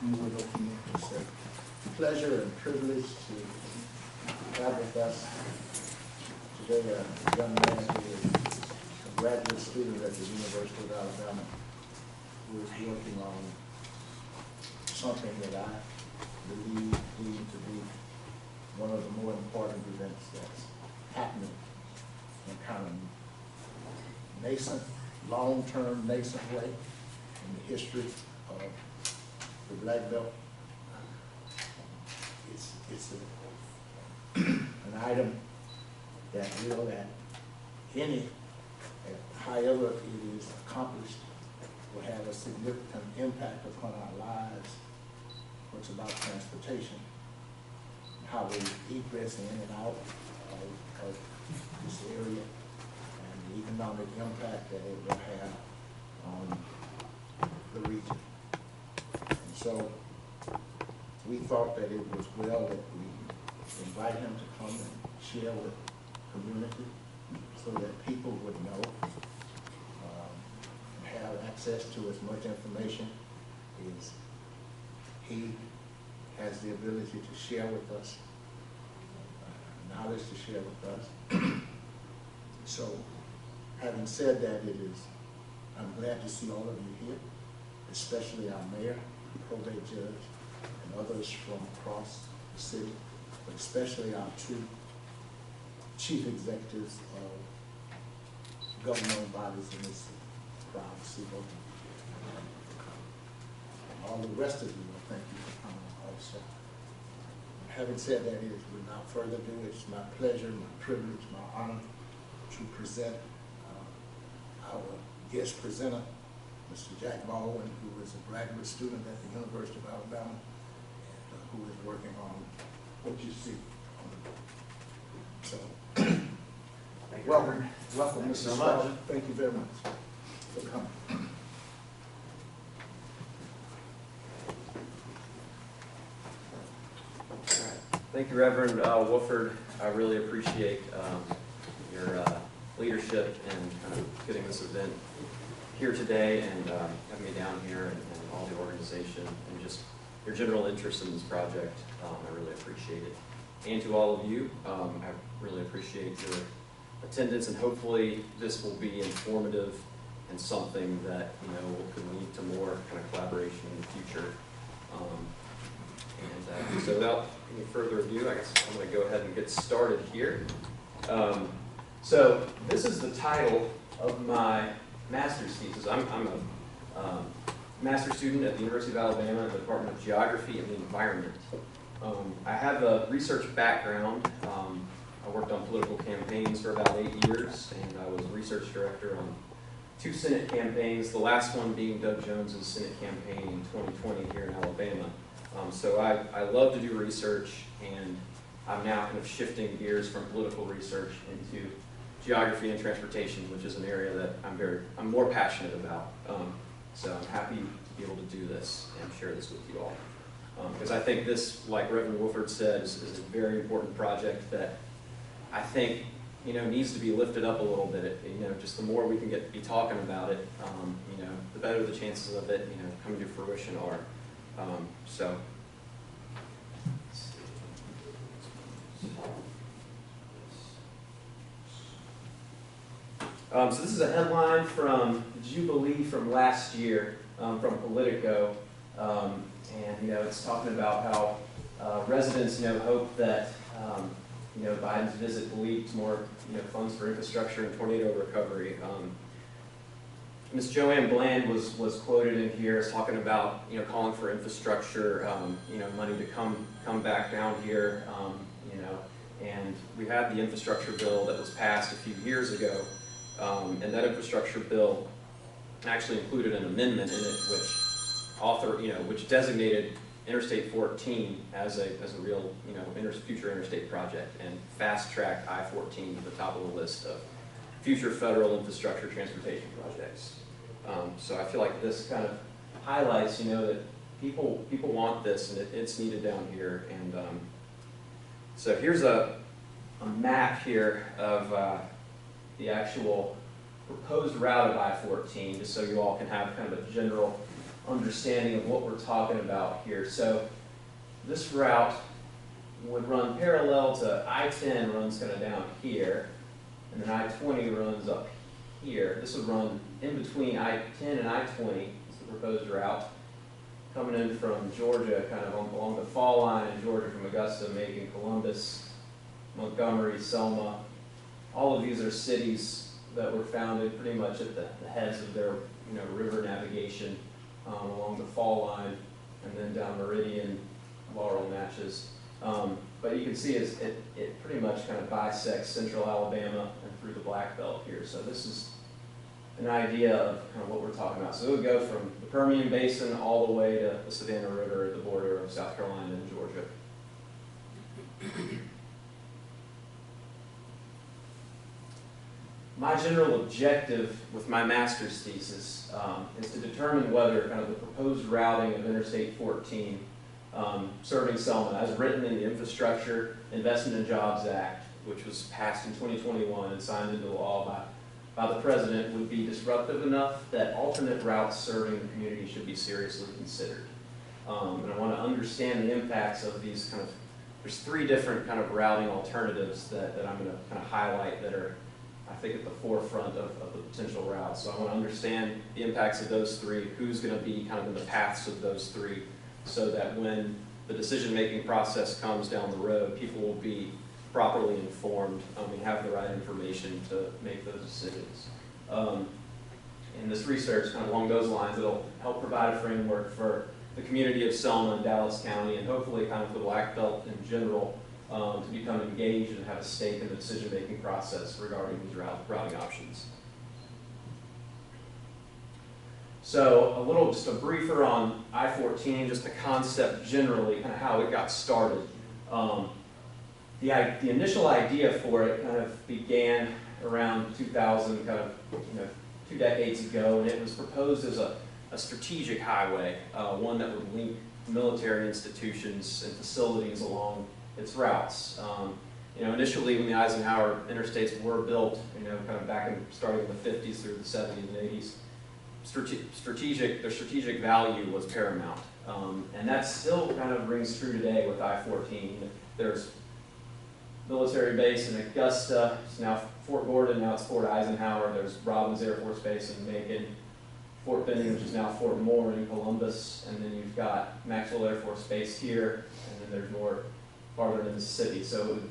you would open it. It's a pleasure and privilege to have with us today a young man who is a graduate student at the University of Alabama who is working on something that I believe to be one of the more important events that's happening in kind of nascent, long-term nascent way in the history of the Black Belt. It's an item that will, however it is accomplished, will have a significant impact upon our lives. It's about transportation, how we egress in and out of this area, and the economic impact that it will have on the region. And so we thought that it was well that we invite him to come and share with the community so that people would know and have access to as much information as he has the ability to share with us, knowledge to share with us. So, having said that, I'm glad to see all of you here, especially our mayor, probate judge, and others from across the city, but especially our two chief executives of governmental bodies in this city. Proud to see both of you. And all the rest of you, thank you for coming also. Having said that, without further ado, it's my pleasure, my privilege, my honor to present our guest presenter, Mr. Jack Baldwin, who is a graduate student at the University of Alabama and who is working on what you see on the board. So, welcome, Mr. Baldwin. Thank you very much for coming. Thank you, Reverend Wooford. I really appreciate your leadership in kind of getting this event here today and having me down here and all the organization and just your general interest in this project. I really appreciate it. And to all of you, I really appreciate your attendance, and hopefully this will be informative and something that could lead to more kind of collaboration in the future. So without any further ado, I guess I'm going to go ahead and get started here. So this is the title of my master's thesis. I'm a master's student at the University of Alabama in the Department of Geography and the Environment. I have a research background. I worked on political campaigns for about 8 years, and I was research director on 2 Senate campaigns, the last one being Doug Jones's Senate campaign in 2020 here in Alabama. So I love to do research, and I'm now kind of shifting gears from political research into geography and transportation, which is an area that I'm more passionate about. So I'm happy to be able to do this and share this with you all. Because I think this, like Reverend Wooford said, is a very important project that I think needs to be lifted up a little bit. Just the more we can be talking about it, the better the chances of it coming to fruition are. So this is a headline from Jubilee from last year, from Politico, and it's talking about how residents hope that Biden's visit will lead to more funds for infrastructure and tornado recovery. Ms. Joanne Bland was quoted in here as talking about calling for infrastructure money to come back down here, and we had the infrastructure bill that was passed a few years ago, and that infrastructure bill actually included an amendment in it which designated Interstate 14 as a real future interstate project and fast-tracked I-14 to the top of the list of future federal infrastructure transportation projects. So I feel like this kind of highlights, that people want this, and it's needed down here. And so here's a map here of the actual proposed route of I-14, just so you all can have kind of a general understanding of what we're talking about here. So this route would run parallel to I-10, runs kind of down here, and then I-20 runs up here. This would run in between I-10 and I-20, is the proposed route, coming in from Georgia, kind of along the fall line in Georgia, from Augusta, Macon, Columbus, Montgomery, Selma. All of these are cities that were founded pretty much at the heads of their river navigation along the fall line, and then down Meridian, Laurel, Natchez. But you can see it pretty much kind of bisects central Alabama and through the Black Belt here. So this is an idea of kind of what we're talking about. So it would go from the Permian Basin all the way to the Savannah River at the border of South Carolina and Georgia. My general objective with my master's thesis is to determine whether kind of the proposed routing of Interstate 14 serving Selma, as written in the Infrastructure Investment and Jobs Act, which was passed in 2021 and signed into law by the President, would be disruptive enough that alternate routes serving the community should be seriously considered. And I want to understand the impacts of these there's three different kind of routing alternatives that I'm going to kind of highlight that are, I think, at the forefront of the potential routes. So I want to understand the impacts of those three, who's going to be kind of in the paths of those three, so that when the decision-making process comes down the road, people will be properly informed and have the right information to make those decisions. And this research, kind of along those lines, it'll help provide a framework for the community of Selma and Dallas County, and hopefully kind of the Black Belt in general, to become engaged and have a stake in the decision-making process regarding these routing options. So just a briefer on I-14, just the concept generally, kind of how it got started. The initial idea for it kind of began around 2000, kind of 2 decades ago, and it was proposed as a strategic highway, one that would link military institutions and facilities along its routes. Initially when the Eisenhower interstates were built, kind of back starting in the 50s through the 70s and 80s, their strategic value was paramount. And that still kind of rings true today with I-14. There's military base in Augusta, it's now Fort Gordon, now it's Fort Eisenhower. There's Robins Air Force Base in Macon, Fort Benning, which is now Fort Moore in Columbus, and then you've got Maxwell Air Force Base here, and then there's more farther into Mississippi. So it would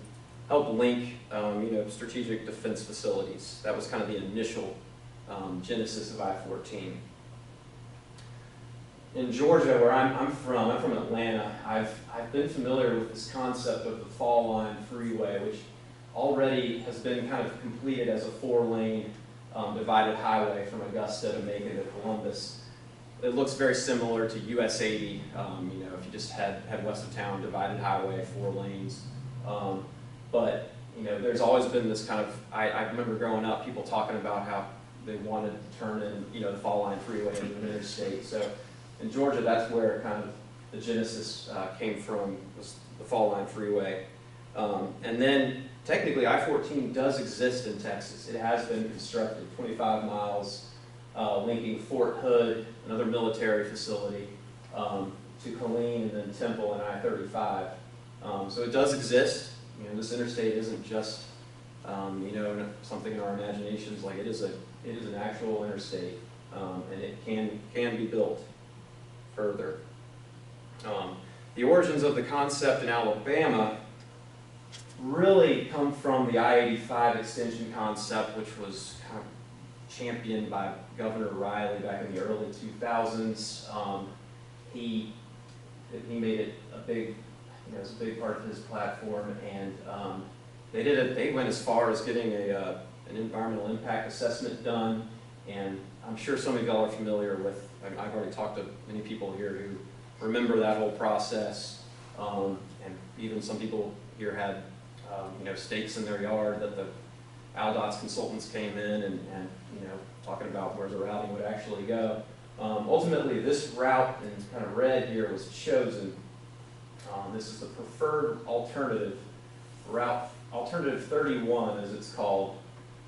help link, strategic defense facilities. That was kind of the initial genesis of I-14. In Georgia, where I'm from Atlanta, I've been familiar with this concept of the Fall Line Freeway, which already has been kind of completed as a 4-lane divided highway from Augusta to Macon to Columbus. It looks very similar to US 80, if you just had west of town, divided highway, 4 lanes. But there's always been this kind of, I remember growing up, people talking about how they wanted to turn in, the Fall Line Freeway into an interstate. So in Georgia, that's where kind of the genesis came from, was the Fall Line Freeway. And then technically I-14 does exist in Texas. It has been constructed, 25 miles, linking Fort Hood, another military facility, to Killeen and then Temple and I-35. So it does exist. This interstate isn't just something in our imaginations. Like it is an actual interstate, and it can be built further. The origins of the concept in Alabama really come from the I-85 extension concept, which was kind of championed by Governor Riley back in the early 2000s. He made it a big, it was a big part of his platform, and they went as far as getting an environmental impact assessment done, and I'm sure some of y'all are familiar with, I've already talked to many people here who remember that whole process, and even some people here had stakes in their yard that the ALDOT's consultants came in and talking about where the routing would actually go. Ultimately, this route in kind of red here was chosen. This is the preferred alternative, route alternative 31 as it's called.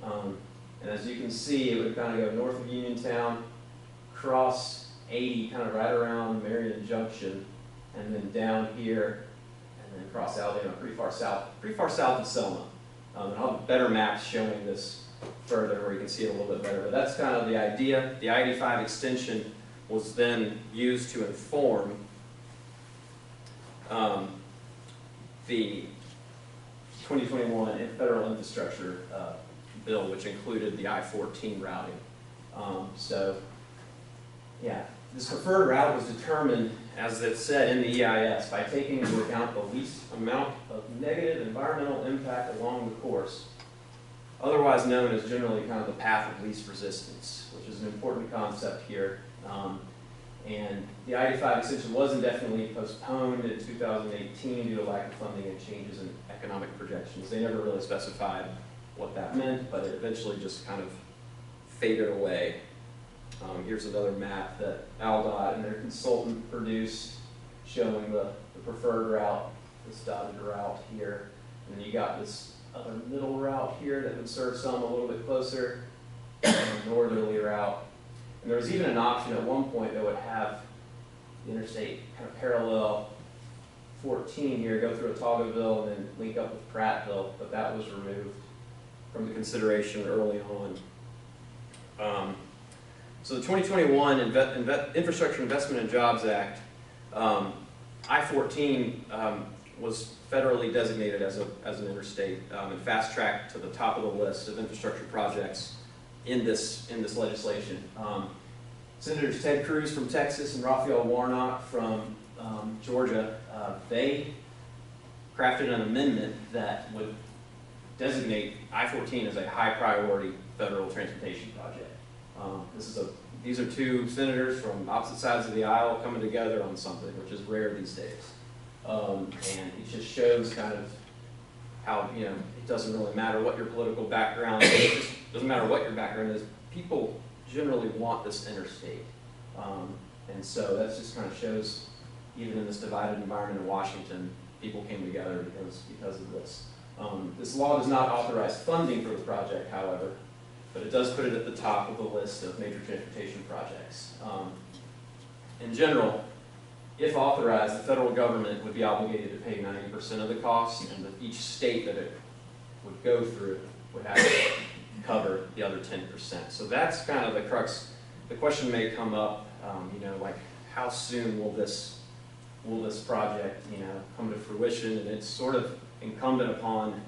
And as you can see, it would kind of go north of Uniontown, cross 80 kind of right around Marion Junction, and then down here, and then across Alabama, pretty far south of Selma. And I'll have better maps showing this further where you can see it a little bit better, but that's kind of the idea. The I-85 extension was then used to inform the 2021 federal infrastructure bill, which included the I-14 routing. So, yeah, this preferred route was determined, as it said in the EIS, by taking into account the least amount of negative environmental impact along the course, otherwise known as generally kind of the path of least resistance, which is an important concept here. And the I-85 extension was indefinitely postponed in 2018 due to lack of funding and changes in economic projections. They never really specified what that meant, but it eventually just kind of faded away. Here's another map that AlDOT and their consultant produced showing the preferred route, this dotted route here. And then you got this other middle route here that would serve Selma a little bit closer, and a northerly route. And there was even an option at one point that would have the interstate kind of parallel 14 here, go through Otagoville and then link up with Prattville, but that was removed from the consideration early on. So the 2021 Infrastructure Investment and Jobs Act, I-14 was federally designated as an interstate and fast-tracked to the top of the list of infrastructure projects in this legislation. Senators Ted Cruz from Texas and Raphael Warnock from Georgia, they crafted an amendment that would designate I-14 as a high-priority federal transportation project. These are two senators from opposite sides of the aisle coming together on something, which is rare these days. And it just shows kind of how, it doesn't really matter what your political background is, it just doesn't matter what your background is, people generally want this interstate. And so that just kind of shows, even in this divided environment in Washington, people came together because of this. This law does not authorize funding for the project, however, but it does put it at the top of the list of major transportation projects. In general, if authorized, the federal government would be obligated to pay 90% of the cost, and each state that it would go through would have to cover the other 10%. So that's kind of the crux. The question may come up, like how soon will this project, come to fruition? And it's sort of incumbent upon,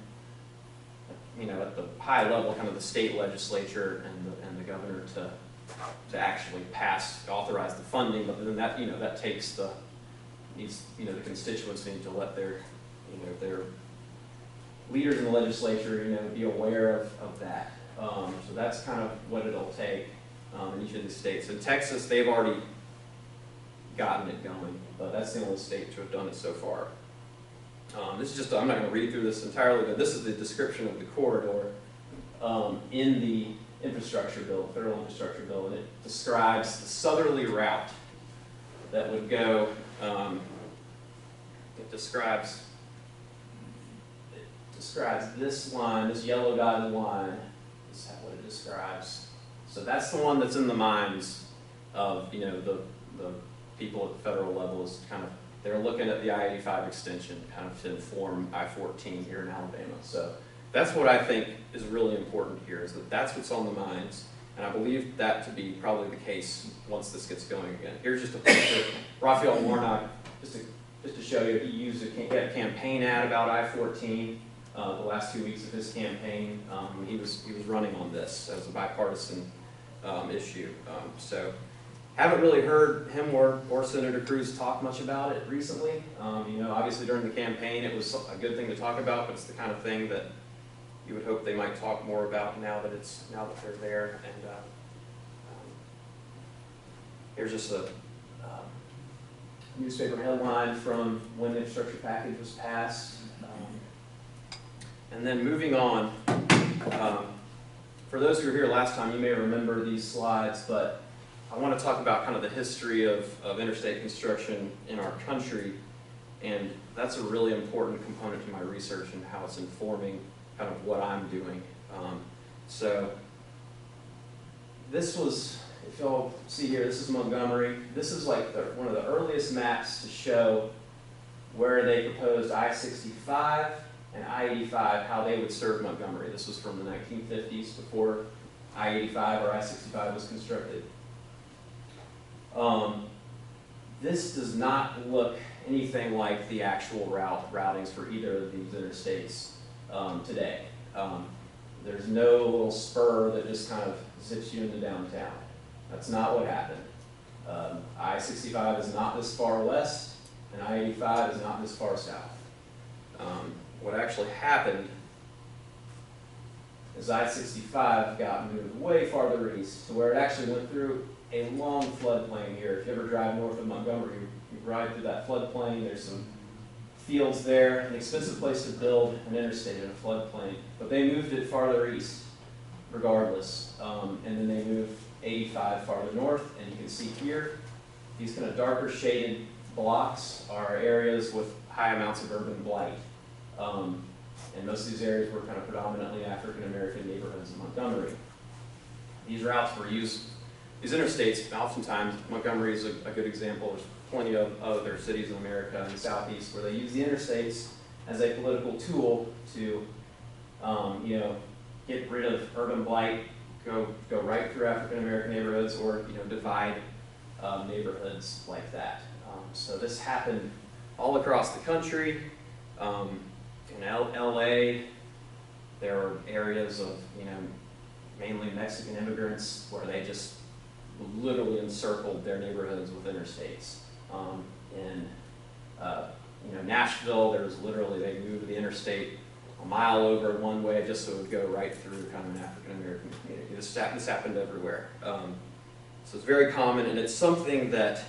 at the high level, kind of the state legislature and the governor to actually authorize the funding. But then that, that takes the constituents need to let their leaders in the legislature, be aware of that. So that's kind of what it'll take in each of the states. In Texas, they've already gotten it going, but that's the only state to have done it so far. This is just, I'm not going to read through this entirely, but this is the description of the corridor in the infrastructure bill, federal infrastructure bill, and it describes the southerly route that would go, it describes this line, this yellow dotted line, is what it describes. So that's the one that's in the minds of, the people at the federal level, is kind of, they're looking at the I-85 extension kind of to inform I-14 here in Alabama. So that's what I think is really important here, is that that's what's on the minds. And I believe that to be probably the case once this gets going again. Here's just a picture. Raphael Warnock, just to show you, he used a campaign ad about I-14 the last 2 weeks of his campaign. He was running on this as a bipartisan issue. So haven't really heard him or Senator Cruz talk much about it recently. Obviously during the campaign it was a good thing to talk about, but it's the kind of thing that you would hope they might talk more about now that they're there. And here's just a newspaper headline from when the infrastructure package was passed. And then moving on, for those who were here last time, you may remember these slides, but I want to talk about kind of the history of interstate construction in our country, and that's a really important component to my research and how it's informing kind of what I'm doing. So this was if y'all see here, this is Montgomery. This is like one of the earliest maps to show where they proposed I-65 and I-85, how they would serve Montgomery. This was from the 1950s, before I-85 or I-65 was constructed. This does not look anything like the actual routings for either of these interstates today. There's no little spur that just kind of zips you into downtown. That's not what happened. I-65 is not this far west, and I-85 is not this far south. What actually happened is I-65 got moved way farther east to where it actually went through a long floodplain here. If you ever drive north of Montgomery, you ride through that floodplain. There's some fields there, an expensive place to build an interstate in a floodplain. But they moved it farther east, regardless. And then they moved 85 farther north, and you can see here, these kind of darker shaded blocks are areas with high amounts of urban blight. And most of these areas were kind of predominantly African-American neighborhoods in Montgomery. These routes were used, these interstates, oftentimes, Montgomery is a good example. There's plenty of other cities in America and the Southeast where they use the interstates as a political tool to, get rid of urban blight, go right through African-American neighborhoods, or, divide neighborhoods like that. So this happened all across the country. In LA, there were areas of, mainly Mexican immigrants where they just literally encircled their neighborhoods with interstates. In Nashville, there was literally, they moved the interstate a mile over one way just so it would go right through kind of an African-American community. This happened everywhere. So it's very common, and it's something that,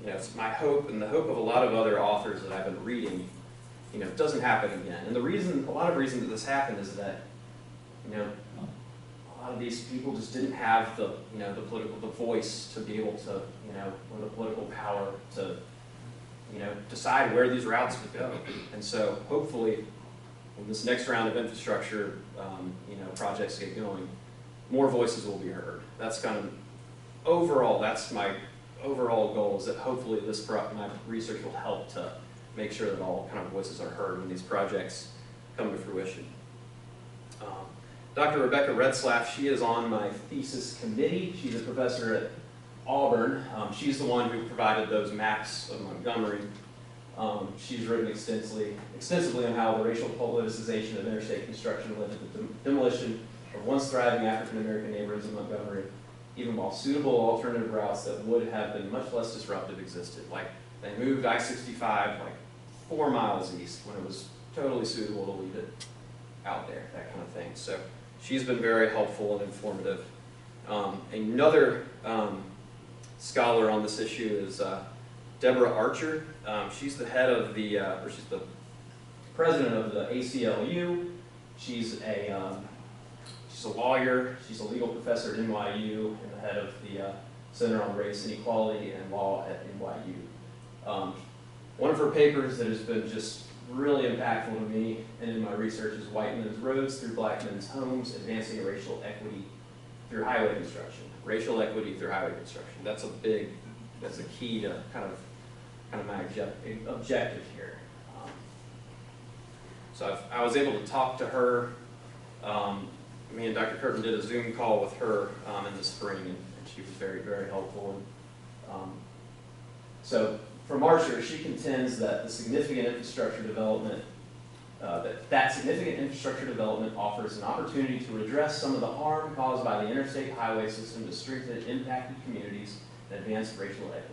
it's my hope and the hope of a lot of other authors that I've been reading, it doesn't happen again. And a lot of reason that this happened is that, a lot of these people just didn't have the voice to be able to, or the political power to, decide where these routes would go. And so hopefully, when this next round of infrastructure, projects get going, more voices will be heard. That's kind of overall, that's my overall goal, is that hopefully my research will help to make sure that all kind of voices are heard when these projects come to fruition. Dr. Rebecca Retzlaff, she is on my thesis committee. She's a professor at Auburn. She's the one who provided those maps of Montgomery. She's written extensively on how the racial politicization of interstate construction led to the demolition of once thriving African-American neighborhoods in Montgomery, even while suitable alternative routes that would have been much less disruptive existed. Like, they moved I-65 like 4 miles east when it was totally suitable to leave it out there, that kind of thing. So she's been very helpful and informative. Another scholar on this issue is Deborah Archer. She's the head of she's the president of the ACLU. She's a lawyer. She's a legal professor at NYU and the head of the Center on Race, Inequality, and Law at NYU. One of her papers that has been just really impactful to me and in my research is White Men's Roads Through Black Men's Homes, Advancing Racial Equity Through Highway Construction. Racial equity through highway construction. That's a key to kind of my objective here. So I was able to talk to her. Me and Dr. Curtin did a Zoom call with her in the spring, and she was very, very helpful. So from Archer, she contends that the significant infrastructure development, offers an opportunity to redress some of the harm caused by the interstate highway system to strengthen impacted communities and advance racial equity.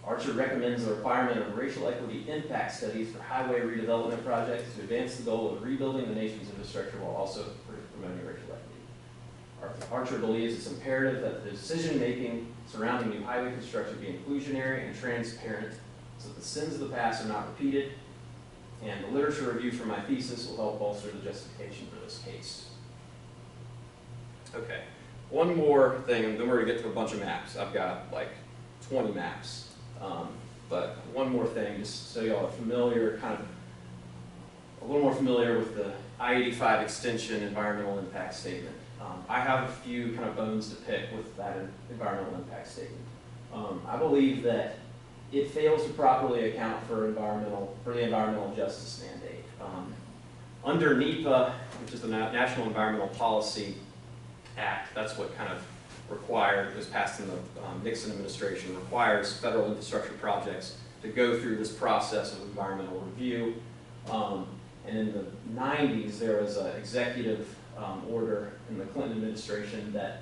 Archer recommends the requirement of racial equity impact studies for highway redevelopment projects to advance the goal of rebuilding the nation's infrastructure while also promoting racial equity. Archer believes it's imperative that the decision-making surrounding new highway construction be inclusionary and transparent so that the sins of the past are not repeated, and the literature review for my thesis will help bolster the justification for this case. Okay, one more thing, and then we're going to get to a bunch of maps. I've got like 20 maps. But one more thing, just so y'all are familiar, kind of a little more familiar with the I-85 extension environmental impact statement. I have a few kind of bones to pick with that environmental impact statement. I believe that it fails to properly account for the environmental justice mandate. Under NEPA, which is the National Environmental Policy Act, that's what kind of required, was passed in the Nixon administration, requires federal infrastructure projects to go through this process of environmental review. And in the 90s, there was an executive order in the Clinton administration that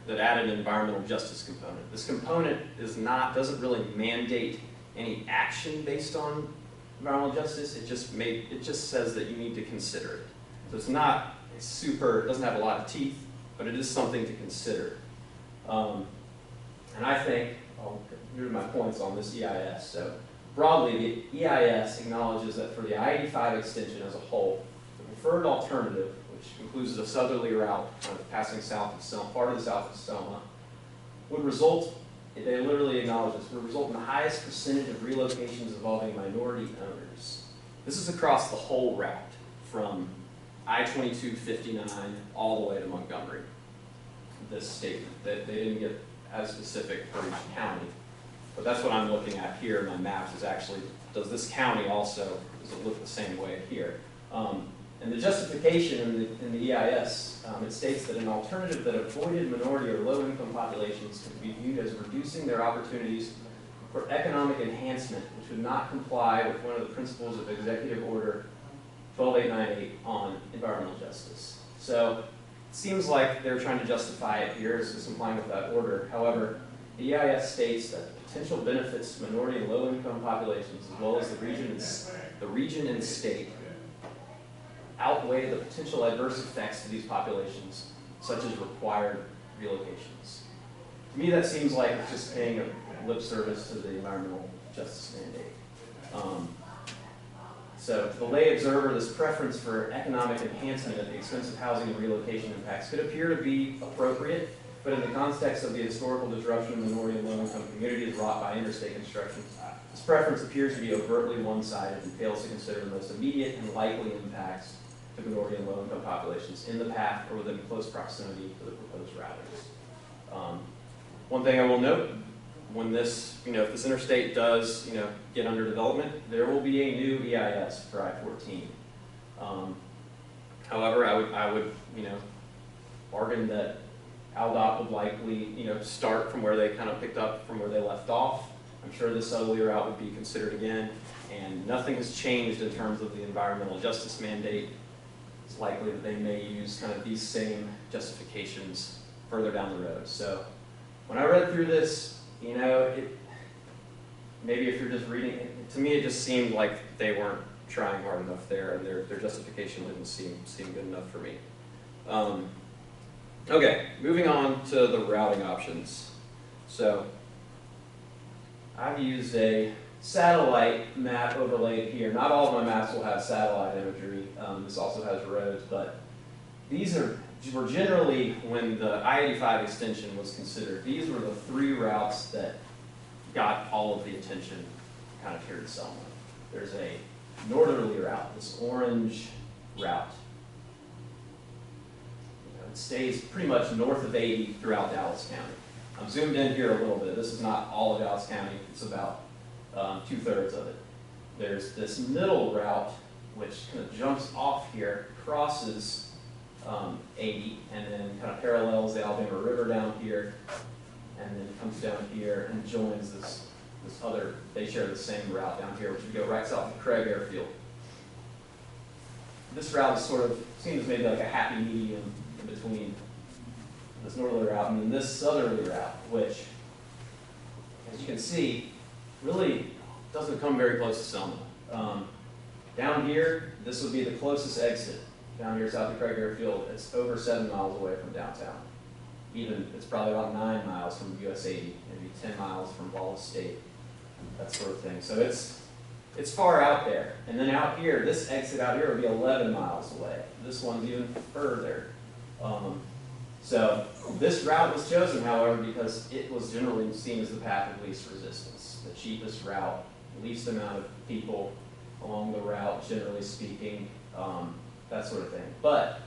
added an environmental justice component. This component doesn't really mandate any action based on environmental justice. It just says that you need to consider it. So it's not it doesn't have a lot of teeth, but it is something to consider. And I think, here are my points on this EIS. So broadly, the EIS acknowledges that for the I-85 extension as a whole, the preferred alternative, which includes the southerly route kind of passing south of Selma, part of the south of Selma, would result, they literally acknowledge this, would result in the highest percentage of relocations involving minority owners. This is across the whole route from I-22-59 all the way to Montgomery. This statement, that they didn't get as specific for each county. But that's what I'm looking at here in my maps is actually, does this county also, does it look the same way here? And the justification in the EIS, it states that an alternative that avoided minority or low-income populations could be viewed as reducing their opportunities for economic enhancement, which would not comply with one of the principles of Executive Order 12898 on environmental justice. So it seems like they're trying to justify it here as complying with that order. However, the EIS states that the potential benefits to minority and low-income populations, as well as the region and state, outweigh the potential adverse effects to these populations, such as required relocations. To me, that seems like it's just paying a lip service to the environmental justice mandate. So, to the lay observer, this preference for economic enhancement at the expense of housing and relocation impacts could appear to be appropriate, but in the context of the historical disruption of minority and low-income communities wrought by interstate construction, this preference appears to be overtly one-sided and fails to consider the most immediate and likely impacts to minority and low-income populations in the path or within close proximity to the proposed routings. One thing I will note, when this, if this interstate does, get under development, there will be a new EIS for I-14. However, I would, bargain that ALDOT would likely, start from where they kind of picked up from where they left off. I'm sure this southerly route would be considered again, and nothing has changed in terms of the environmental justice mandate. It's likely that they may use kind of these same justifications further down the road. So when I read through this, maybe if you're just reading it, to me it just seemed like they weren't trying hard enough there, and their justification didn't seem good enough for me. Okay, moving on to the routing options. So I've used a satellite map overlaid here. Not all of my maps will have satellite imagery. This also has roads, but these were generally, when the I-85 extension was considered, these were the three routes that got all of the attention kind of here in Selma. There's a northerly route, this orange route. It stays pretty much north of 80 throughout Dallas County. I'm zoomed in here a little bit. This is not all of Dallas County. It's about 2/3 of it. There's this middle route, which kind of jumps off here, crosses 80, and then kind of parallels the Alabama River down here, and then comes down here and joins this other, they share the same route down here, which would go right south of Craig Airfield. This route is sort of, seems maybe like a happy medium in between this northerly route and then this southerly route, which, as you can see, really doesn't come very close to Selma. Down here, this would be the closest exit. Down here south of Craig Airfield, it's over 7 miles away from downtown. Even, it's probably about 9 miles from US 80, maybe 10 miles from Wallace State, that sort of thing. So it's far out there. And then out here, this exit out here would be 11 miles away. This one's even further. So this route was chosen, however, because it was generally seen as the path of least resistance, the cheapest route, least amount of people along the route, generally speaking, that sort of thing. But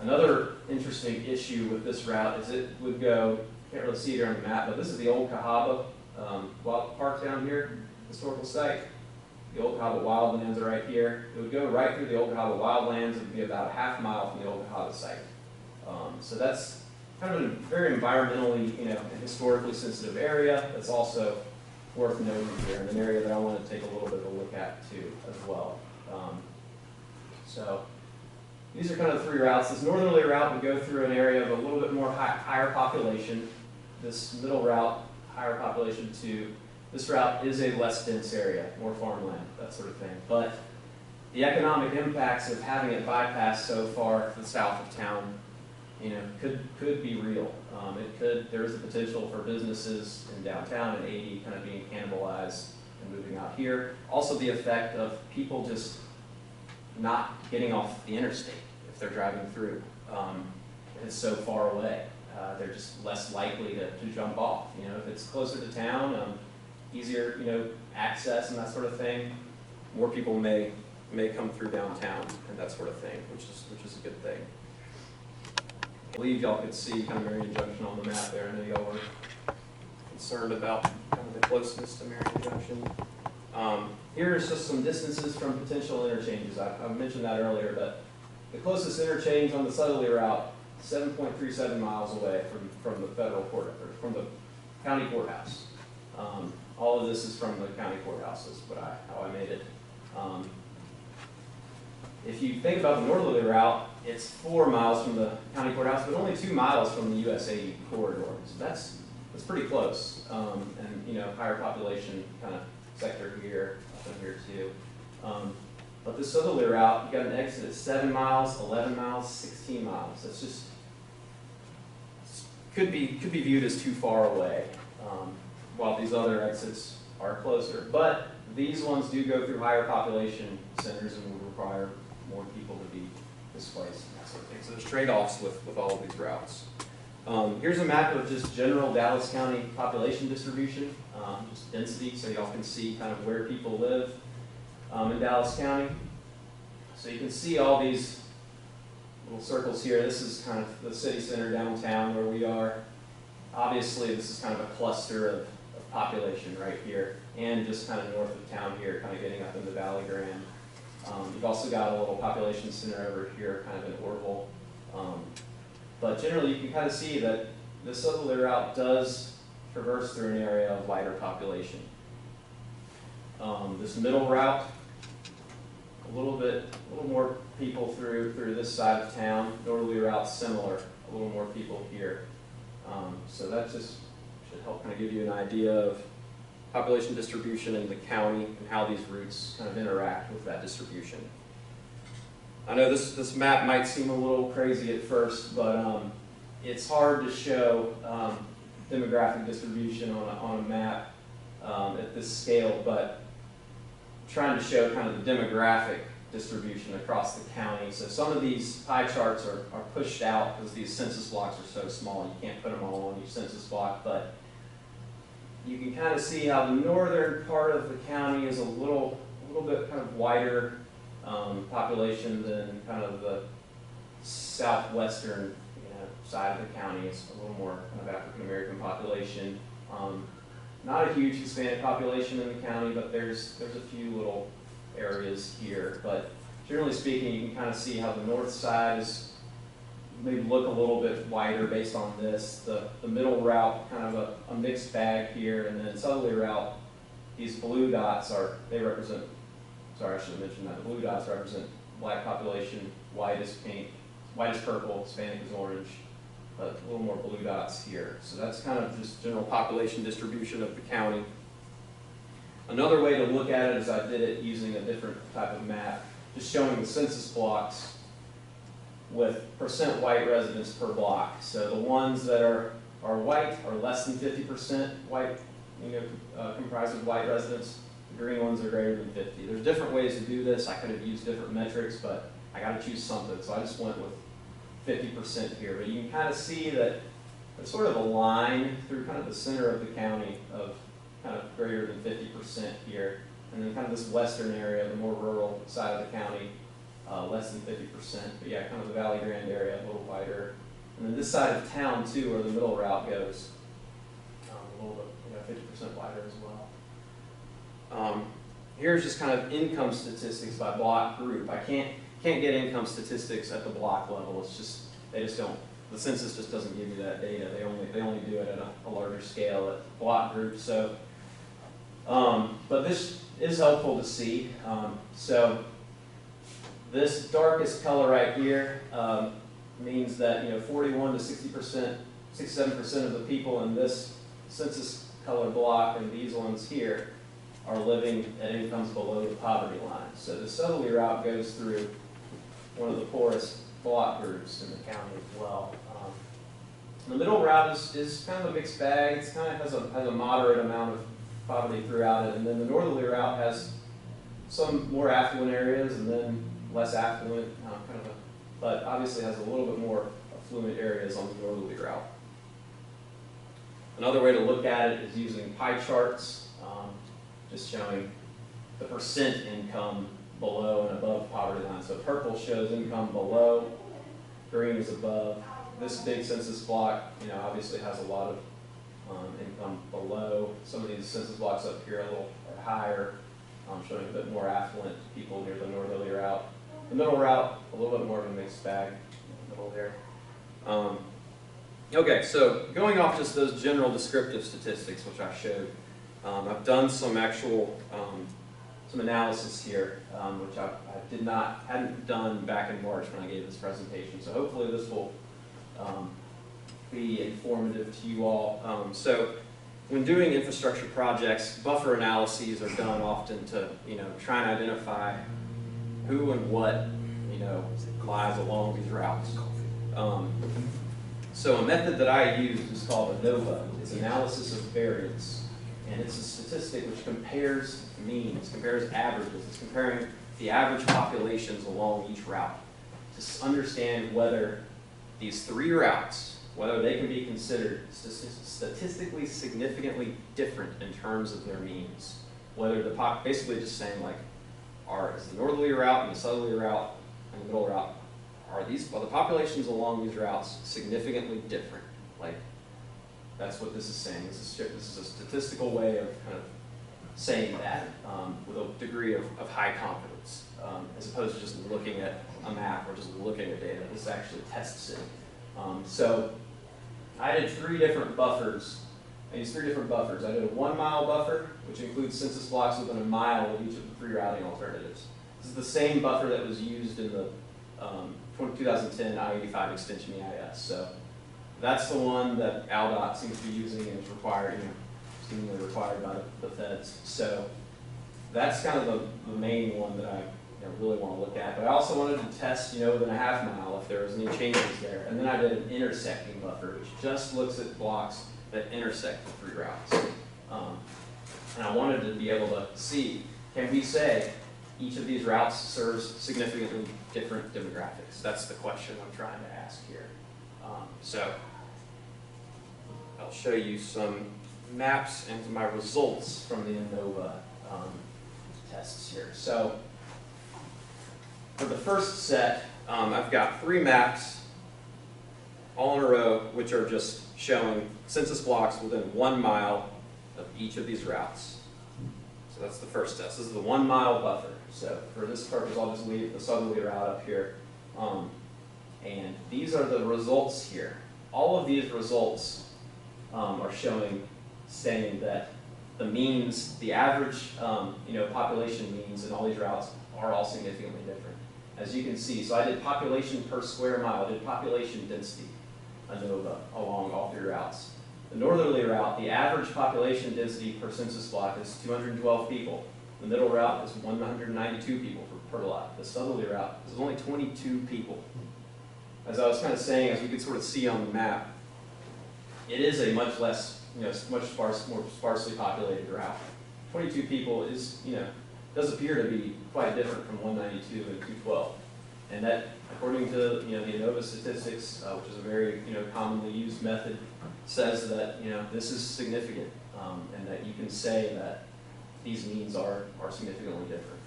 Another interesting issue with this route is it would go, can't really see it here on the map, but this is the old Cahaba Park down here, historical site. The old Cahaba Wildlands are right here. It would go right through the old Cahaba Wildlands. It would be about a half mile from the old Cahaba site. So that's kind of a very environmentally, and historically sensitive area. That's also worth noting here, and an area that I want to take a little bit of a look at too as well. So these are kind of the three routes. This northerly route would go through an area of a little bit more higher population. This middle route, higher population too. This route is a less dense area, more farmland, that sort of thing. But the economic impacts of having it bypass so far to the south of town, could be real. There is the potential for businesses in downtown and 80 kind of being cannibalized and moving out here. Also the effect of people just not getting off the interstate if they're driving through. It's so far away. They're just less likely to jump off. If it's closer to town, easier, access and that sort of thing, more people may come through downtown and that sort of thing, which is a good thing. I believe y'all could see kind of Marion Junction on the map there. I know y'all were concerned about kind of the closeness to Marion Junction. Here's just some distances from potential interchanges. I mentioned that earlier, but the closest interchange on the southerly route, 7.37 miles away from the federal court, or from the county courthouse. All of this is from the county courthouse, is how I made it. If you think about the northerly route, it's 4 miles from the county courthouse, but only 2 miles from the US 80 corridor. So that's pretty close. And higher population kind of sector here, up in here too. But this southerly route, you got an exit at 7 miles, 11 miles, 16 miles. That's just could be viewed as too far away. While these other exits are closer. But these ones do go through higher population centers and would require more people to be displaced and that sort of thing. So there's trade-offs with all of these routes. Here's a map of just general Dallas County population distribution, just density, so y'all can see kind of where people live in Dallas County. So you can see all these little circles here. This is kind of the city center downtown where we are. Obviously, this is kind of a cluster of population right here, and just kind of north of town here, kind of getting up into Valley Grande. You've also got a little population center over here, kind of in Orville. But generally, you can kind of see that the southerly route does traverse through an area of lighter population. This middle route, a little more people through this side of town. Northerly route, similar, a little more people here. So that just should help kind of give you an idea of population distribution in the county and how these routes kind of interact with that distribution. I know this map might seem a little crazy at first, but it's hard to show demographic distribution on a map at this scale, but I'm trying to show kind of the demographic distribution across the county. So some of these pie charts are pushed out because these census blocks are so small. You can't put them all on your census block, but you can kind of see how the northern part of the county is a little bit kind of wider population than kind of the southwestern side of the county. It's a little more kind of African American population. Not a huge Hispanic population in the county, but there's a few little areas here. But generally speaking, you can kind of see how the north side is maybe look a little bit wider based on this. The middle route, kind of a mixed bag here, and then southerly route, these blue dots represent, sorry, I should have mentioned that. The blue dots represent black population, white is pink, white is purple, Hispanic is orange, but a little more blue dots here. So that's kind of just general population distribution of the county. Another way to look at it is I did it using a different type of map, just showing the census blocks with % white residents per block. So the ones that are white are less than 50% white, comprised of white residents. The green ones are greater than 50. There's different ways to do this. I could have used different metrics, but I got to choose something, so I just went with 50% here. But you can kind of see that there's sort of a line through kind of the center of the county of kind of greater than 50% here. And then kind of this western area, the more rural side of the county, less than 50%. But yeah, kind of the Valley Grande area, a little wider. And then this side of town too, where the middle route goes, a little bit, 50% wider as well. Here's just kind of income statistics by block group. I can't get income statistics at the block level. It's just, they just don't, the census just doesn't give you that data. They only do it at a larger scale at block groups. So, but this is helpful to see. So this darkest color right here means that 41 to 60%, 67% of the people in this census color block and these ones here are living at incomes below the poverty line. So the southerly route goes through one of the poorest block groups in the county as well. The middle route is kind of a mixed bag. It kind of has a moderate amount of poverty throughout it, and then the northerly route has some more affluent areas and then less affluent, but obviously has a little bit more affluent areas on the northerly route. Another way to look at it is using pie charts, just showing the percent income below and above poverty line. So purple shows income below, green is above. This big census block, obviously has a lot of income below. Some of these census blocks up here are higher, showing a bit more affluent people near the northerly route. The middle route, a little bit more of a mixed bag in the middle there. Okay, so going off just those general descriptive statistics, which I showed, I've done some actual some analysis here, which I hadn't done back in March when I gave this presentation. So hopefully this will be informative to you all. So when doing infrastructure projects, buffer analyses are done often to try and identify who and what lies along these routes. So a method that I use is called ANOVA. It's analysis of variance. And it's a statistic which compares means, compares averages. It's comparing the average populations along each route to understand whether these three routes, whether they can be considered statistically significantly different in terms of their means. Whether basically just saying is the northerly route and the southerly route and the middle route, are the populations along these routes significantly different? That's what this is saying. This is a statistical way of kind of saying that with a degree of high confidence, as opposed to just looking at a map or just looking at data. This actually tests it. So I did three different buffers. I used three different buffers. I did a 1 mile buffer, which includes census blocks within a mile of each of the three routing alternatives. This is the same buffer that was used in the 2010 I-85 extension EIS. So that's the one that ALDOT seems to be using and is required, seemingly required by the feds. So that's kind of the main one that I really want to look at. But I also wanted to test, within a half mile if there was any changes there. And then I did an intersecting buffer, which just looks at blocks that intersect the three routes. And I wanted to be able to see, can we say each of these routes serves significantly different demographics? That's the question I'm trying to ask here. So I'll show you some maps and my results from the ANOVA tests here. So for the first set, I've got three maps all in a row, which are just showing census blocks within 1 mile of each of these routes. So that's the first test. This is the 1 mile buffer. So for this purpose, I'll just leave the southerly route up here. And these are the results here. All of these results are saying that the means, the average population means in all these routes are all significantly different. As you can see, so I did population per square mile, I did population density, ANOVA, along all three routes. The northerly route, the average population density per census block is 212 people. The middle route is 192 people per lot. The southerly route is only 22 people. As I was kind of saying, as we could sort of see on the map, it is a much less, more sparsely populated route. 22 people is, does appear to be quite different from 192 and 212. And that, according to the ANOVA statistics, which is a very commonly used method, says that this is significant, and that you can say that these means are significantly different.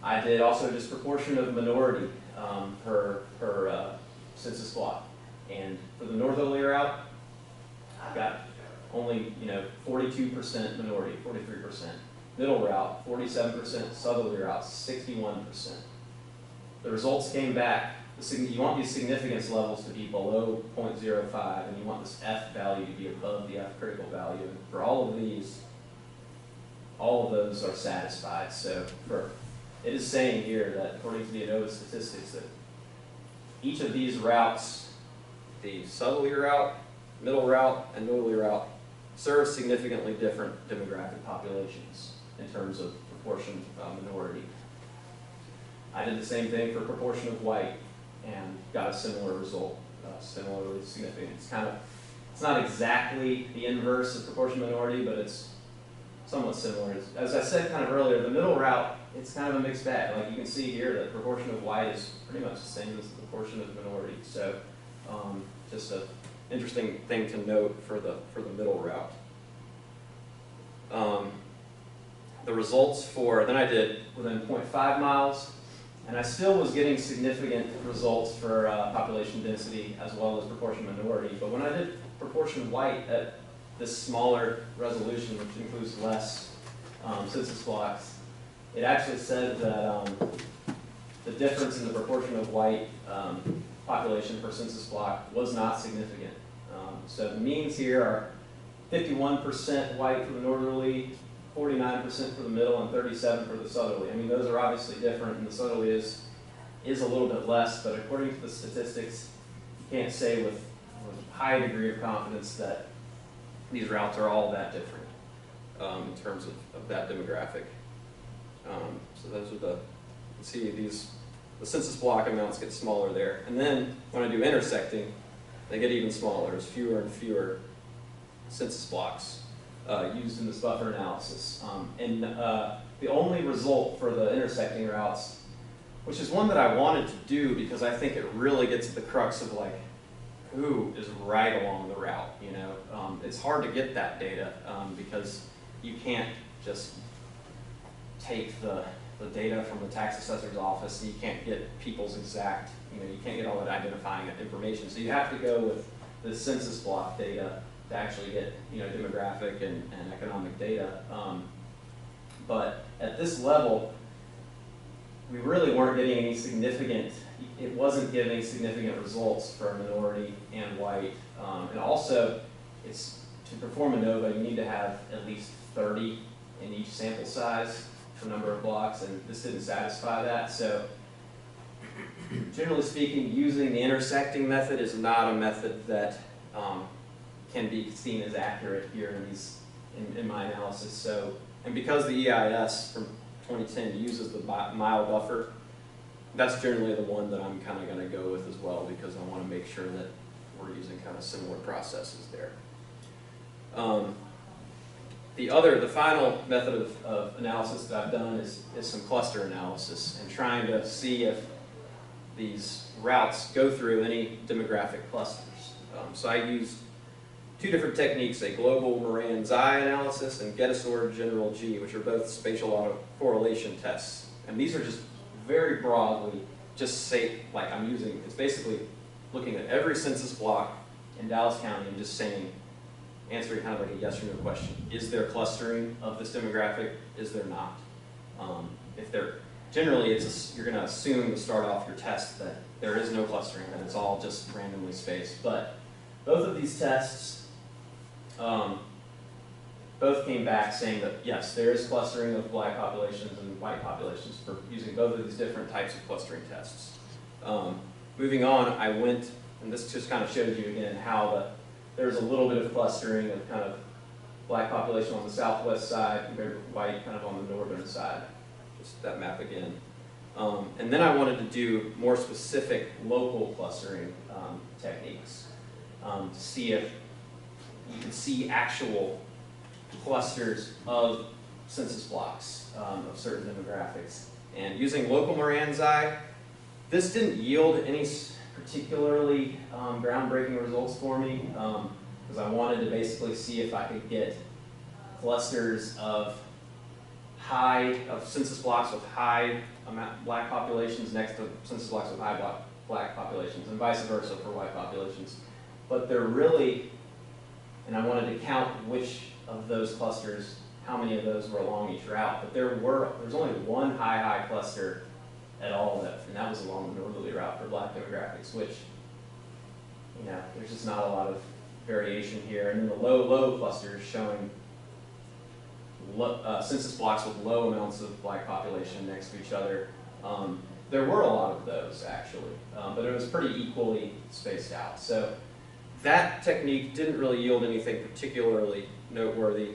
I did also just proportion of minority per census block. And for the northerly route, I've got only 42% minority, 43%. Middle route, 47%. Southerly route, 61%. The results came back. You want these significance levels to be below 0.05, and you want this F value to be above the F critical value. And for all of these, all of those are satisfied. So it is saying here that according to the ANOVA statistics that each of these routes, the southerly route, middle route, and northerly route, serve significantly different demographic populations in terms of proportion minority. I did the same thing for proportion of white and got a similar result, similarly significant. It's not exactly the inverse of proportion minority, but it's somewhat similar. As I said kind of earlier, the middle route, it's kind of a mixed bag. Like you can see here, the proportion of white is pretty much the same as the proportion of minority. So just an interesting thing to note for the middle route. The results then I did within 0.5 miles, and I still was getting significant results for population density as well as proportion minority. But when I did proportion white at this smaller resolution, which includes less census blocks, it actually said that the difference in the proportion of white population per census block was not significant. So the means here are 51% white for the northerly, 49% for the middle, and 37% for the southerly. I mean, those are obviously different, and the southerly is a little bit less, but according to the statistics, you can't say with a high degree of confidence that these routes are all that different in terms of that demographic. So those are the census block amounts get smaller there. And then when I do intersecting, they get even smaller. There's fewer and fewer census blocks used in this buffer analysis. The only result for the intersecting routes, which is one that I wanted to do because I think it really gets at the crux of like who is right along the route. It's hard to get that data because you can't just take the data from the tax assessor's office, and you can't get people's exact, you can't get all that identifying information. So you have to go with the census block data to actually get, demographic and economic data. But at this level, we really weren't getting any significant, it wasn't giving significant results for minority and white. And also, to perform ANOVA, you need to have at least 30 in each sample size for number of blocks, and this didn't satisfy that. So generally speaking, using the intersecting method is not a method that can be seen as accurate here in my analysis. So, and because the EIS from 2010 uses the mile buffer, that's generally the one that I'm kind of going to go with as well, because I want to make sure that we're using kind of similar processes there. The final method of analysis that I've done is some cluster analysis and trying to see if these routes go through any demographic clusters. So I used two different techniques, a global Moran-Xi analysis and Gedesor General G, which are both spatial autocorrelation tests. And these are just very broadly, just say, like I'm using, it's basically looking at every census block in Dallas County and just saying, answering kind of like a yes or no question. Is there clustering of this demographic? Is there not? If there, generally you're going to assume to start off your test that there is no clustering, that it's all just randomly spaced. But both of these tests both came back saying that yes, there is clustering of black populations and white populations for using both of these different types of clustering tests. Moving on, I went, and this just kind of shows you again how there's a little bit of clustering of kind of black population on the southwest side compared to white kind of on the northern side. Just that map again. And then I wanted to do more specific local clustering techniques to see if you can see actual clusters of census blocks of certain demographics. And using local Moran-Xi, this didn't yield any particularly groundbreaking results for me because I wanted to basically see if I could get clusters of of census blocks with high black populations next to census blocks with high black populations, and vice versa for white populations. But they're really, and I wanted to count which of those clusters, how many of those were along each route, but there's only one high cluster at all, and that was along the northerly route for black demographics, which, you know, there's just not a lot of variation here. And then the low clusters showing census blocks with low amounts of black population next to each other. There were a lot of those, actually, but it was pretty equally spaced out. So that technique didn't really yield anything particularly noteworthy.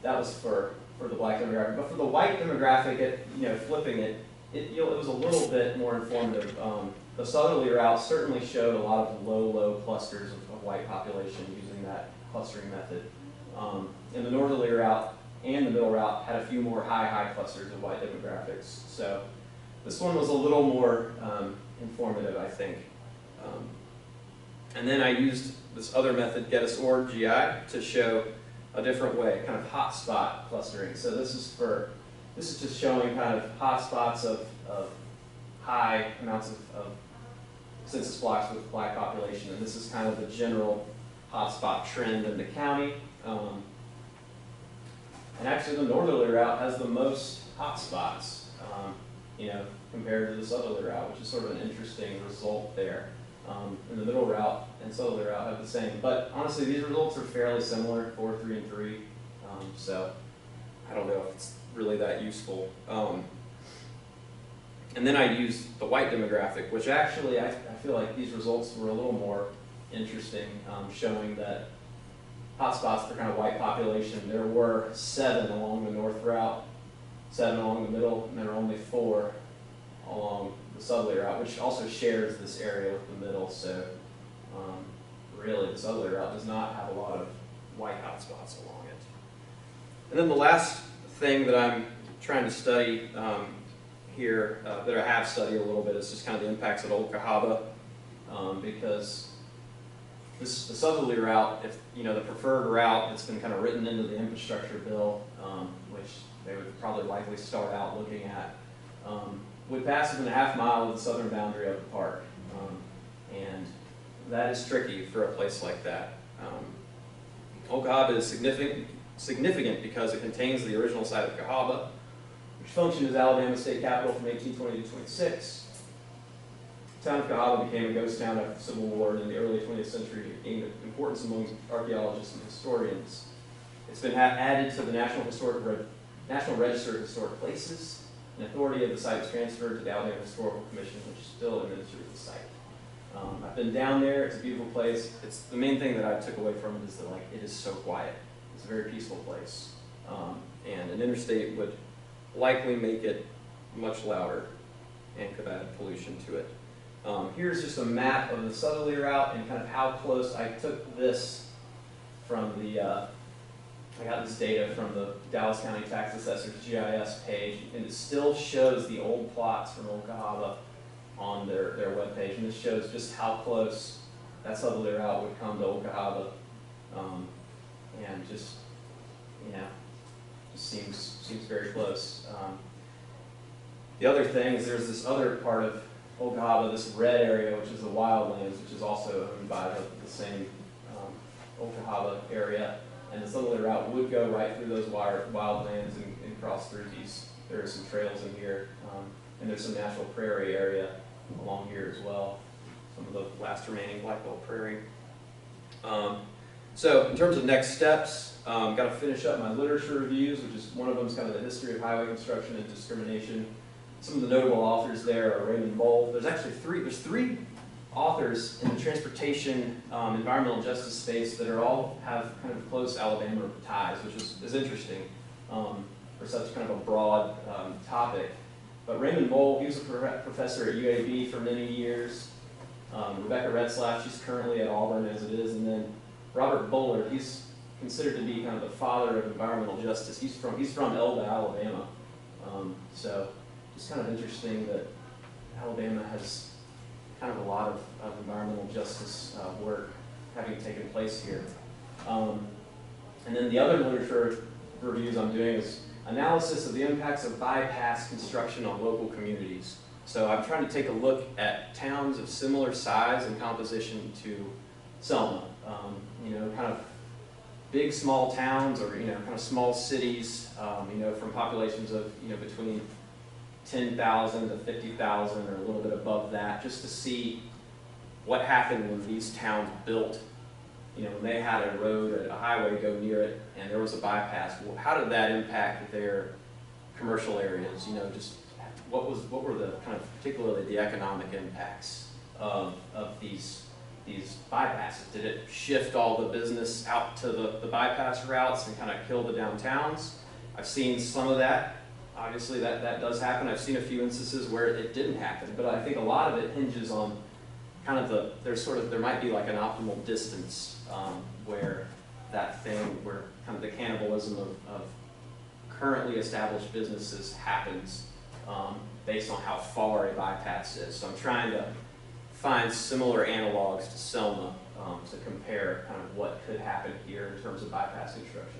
That was for the black demographic. But for the white demographic, flipping it was a little bit more informative. The southerly route certainly showed a lot of low clusters of white population using that clustering method. And the northerly route and the middle route had a few more high clusters of white demographics. So this one was a little more informative, I think. And then I used this other method, GETUS-ORG-GI, to show a different way, kind of hotspot clustering. So this is just showing kind of hotspots of high amounts of census blocks with black population, and this is kind of the general hotspot trend in the county. And actually, the northerly route has the most hotspots, compared to the southerly route, which is sort of an interesting result there. And the middle route and southerly route have the same. But honestly, these results are fairly similar, 4, 3, and 3. So I don't know if it's really that useful. And then I used the white demographic, which actually I feel like these results were a little more interesting, showing that hotspots for kind of white population, there were 7 along the north route, 7 along the middle, and there were only 4 along the southerly route, which also shares this area with the middle. So really, the southerly route does not have a lot of white hotspots along it. And then the last thing that I'm trying to study here, that I have studied a little bit, is just kind of the impacts of Old Cahaba, because the southerly route, the preferred route, it's been kind of written into the infrastructure bill, which they would probably likely start out looking at, would pass within a half mile of the southern boundary of the park. And that is tricky for a place like that. Old Cahaba is significant because it contains the original site of Cahaba, which functioned as Alabama's state capital from 1820 to 26. The town of Cahaba became a ghost town after the Civil War, and in the early 20th century it gained importance among archaeologists and historians. It's been added to the National Register of Historic Places, and authority of the site was transferred to the Alabama Historical Commission, which still administers the site. I've been down there. It's a beautiful place. It's the main thing that I took away from it is that it is so quiet. It's a very peaceful place, and an interstate would likely make it much louder and could add pollution to it. Here's just a map of the southerly route and kind of how close. I took this from I got this data from the Dallas County Tax Assessor's GIS page, and it still shows the old plots from Old Cahaba on their webpage, and this shows just how close that southerly route would come to Old Cahaba, and just seems very close. The other thing is there's this other part of Old Cahaba, this red area, which is the wildlands, which is also owned by the same Old Cahaba area, and the southerly route would go right through those wildlands and cross through these. There are some trails in here, and there's some natural prairie area along here as well, some of the last remaining black belt prairie. So in terms of next steps, got to finish up my literature reviews, which is one of them is kind of the history of highway construction and discrimination. Some of the notable authors there are Raymond Mole. There's actually three authors in the transportation, environmental justice space that all have kind of close Alabama ties, which is interesting for such kind of a broad topic. But Raymond Mole, he was a professor at UAB for many years. Rebecca Retzlaff, she's currently at Auburn as it is, and then Robert Bullard, he's considered to be kind of the father of environmental justice. He's from Elba, Alabama. So it's kind of interesting that Alabama has kind of a lot of environmental justice work having taken place here. And then the other literature reviews I'm doing is analysis of the impacts of bypass construction on local communities. So I'm trying to take a look at towns of similar size and composition to Selma. You know, kind of big, small towns, or, you know, kind of small cities, you know, from populations of, you know, between 10,000 to 50,000 or a little bit above that, just to see what happened when these towns built, you know, when they had a road, a highway go near it, and there was a bypass. Well, how did that impact their commercial areas? You know, just what were the kind of particularly the economic impacts of these bypasses? Did it shift all the business out to the bypass routes and kind of kill the downtowns? I've seen some of that. Obviously, that does happen. I've seen a few instances where it didn't happen, but I think a lot of it hinges on kind of there might be like an optimal distance where kind of the cannibalism of currently established businesses happens based on how far a bypass is. So I'm trying to find similar analogs to Selma to compare kind of what could happen here in terms of bypass construction.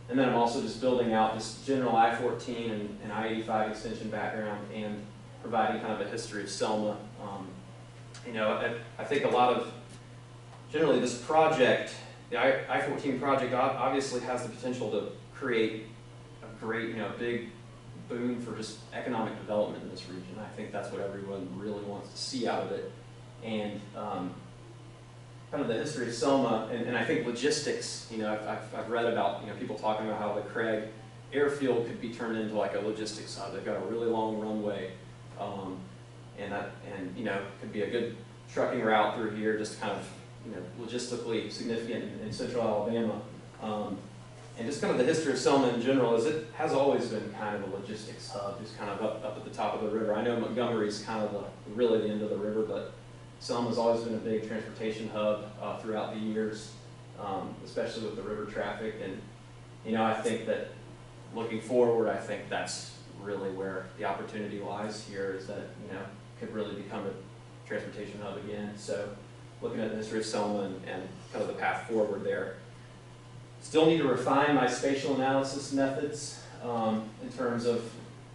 And then I'm also just building out just general I-14 and I-85 extension background and providing kind of a history of Selma. You know, I think a lot of, generally this project, the I-14 project obviously has the potential to create a great, you know, big boon for just economic development in this region. I think that's what everyone really wants to see out of it. And kind of the history of Selma, and I think logistics, you know, I've read about, you know, people talking about how the Craig airfield could be turned into like a logistics hub. They've got a really long runway, and you know, could be a good trucking route through here, just kind of, you know, logistically significant in central Alabama. And just kind of the history of Selma in general is it has always been kind of a logistics hub, just kind of up at the top of the river. I know Montgomery's kind of really the end of the river, but Selma's always been a big transportation hub throughout the years, especially with the river traffic. And, you know, I think that looking forward, I think that's really where the opportunity lies here, is that, you know, could really become a transportation hub again. So looking at the history of Selma and kind of the path forward there. Still need to refine my spatial analysis methods in terms of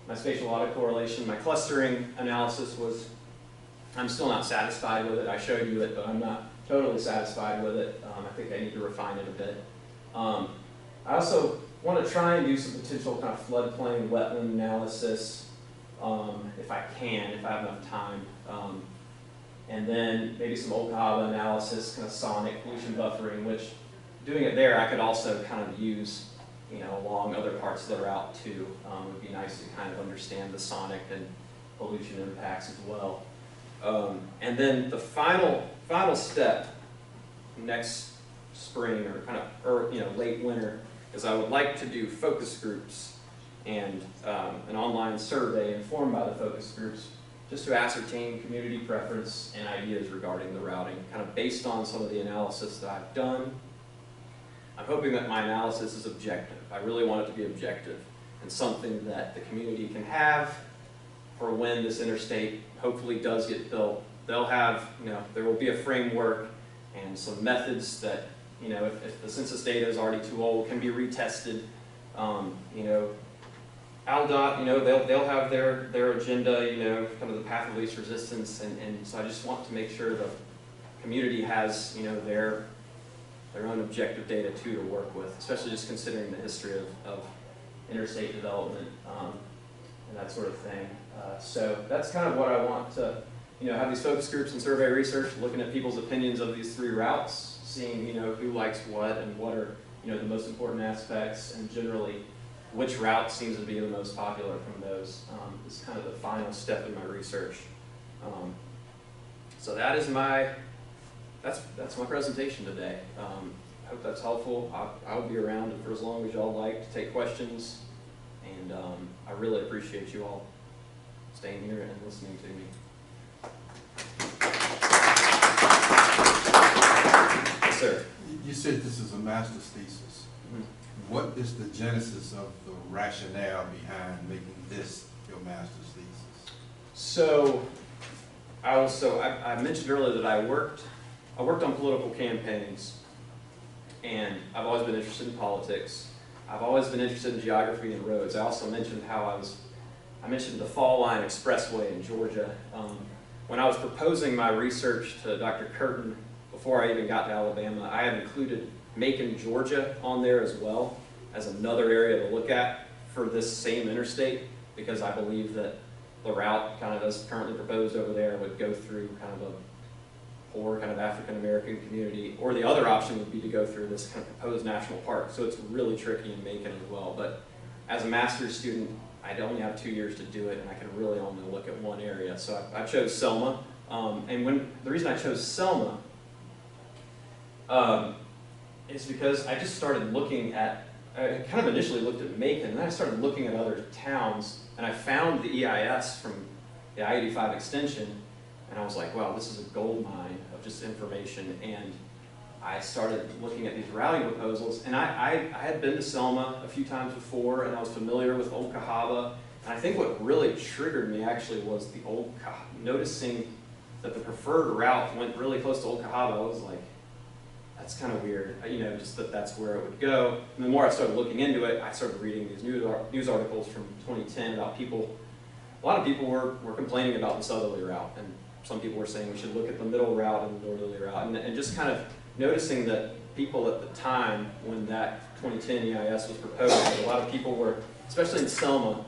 my spatial autocorrelation. My clustering analysis I'm still not satisfied with it. I showed you it, but I'm not totally satisfied with it. I think I need to refine it a bit. I also want to try and do some potential kind of floodplain wetland analysis if I have enough time. And then maybe some Okahaba analysis, kind of sonic pollution buffering, which doing it there, I could also kind of use, you know, along other parts of the route too. It would be nice to kind of understand the sonic and pollution impacts as well. And then the final step next spring, or kind of you know, late winter, is I would like to do focus groups and an online survey informed by the focus groups, just to ascertain community preference and ideas regarding the routing, kind of based on some of the analysis that I've done. I'm hoping that my analysis is objective. I really want it to be objective and something that the community can have for when this interstate hopefully does get built. They'll have, you know, there will be a framework and some methods that, you know, if the census data is already too old, can be retested. You know, ALDOT, you know, they'll have their agenda, you know, kind of the path of least resistance, and so I just want to make sure the community has, you know, their own objective data too to work with, especially just considering the history of interstate development and that sort of thing. So that's kind of what I want to, you know, have these focus groups and survey research, looking at people's opinions of these three routes, seeing, you know, who likes what and what are, you know, the most important aspects, and generally which route seems to be the most popular from those. Is kind of the final step in my research. So that is that's my presentation today. I hope that's helpful. I'll be around for as long as y'all like to take questions, and I really appreciate you all staying here and listening to me. Yes, sir. You said this is a master's thesis. Mm-hmm. What is the genesis of the rationale behind making this your master's thesis? So, I mentioned earlier that I worked on political campaigns, and I've always been interested in politics. I've always been interested in geography and roads. I also mentioned I mentioned the Fall Line Expressway in Georgia. When I was proposing my research to Dr. Curtin, before I even got to Alabama, I had included Macon, Georgia on there as well as another area to look at for this same interstate, because I believe that the route kind of as currently proposed over there would go through kind of a poor kind of African-American community, or the other option would be to go through this kind of proposed national park. So it's really tricky in Macon as well. But as a master's student, I'd only have 2 years to do it, and I could really only look at one area. So I chose Selma. And the reason I chose Selma is because I just started looking at, I kind of initially looked at Macon, and then I started looking at other towns, and I found the EIS from the I-85 extension, and I was like, wow, this is a gold mine of just information. And I started looking at these routing proposals, and I had been to Selma a few times before, and I was familiar with Old Cahaba. And I think what really triggered me actually was noticing that the preferred route went really close to Old Cahaba. I was like, that's kind of weird, you know, just that's where it would go. And the more I started looking into it, I started reading these news articles from 2010 about a lot of people were complaining about the southerly route, and some people were saying we should look at the middle route and the northerly route, and just kind of noticing that people at the time when that 2010 EIS was proposed, a lot of people were, especially in Selma,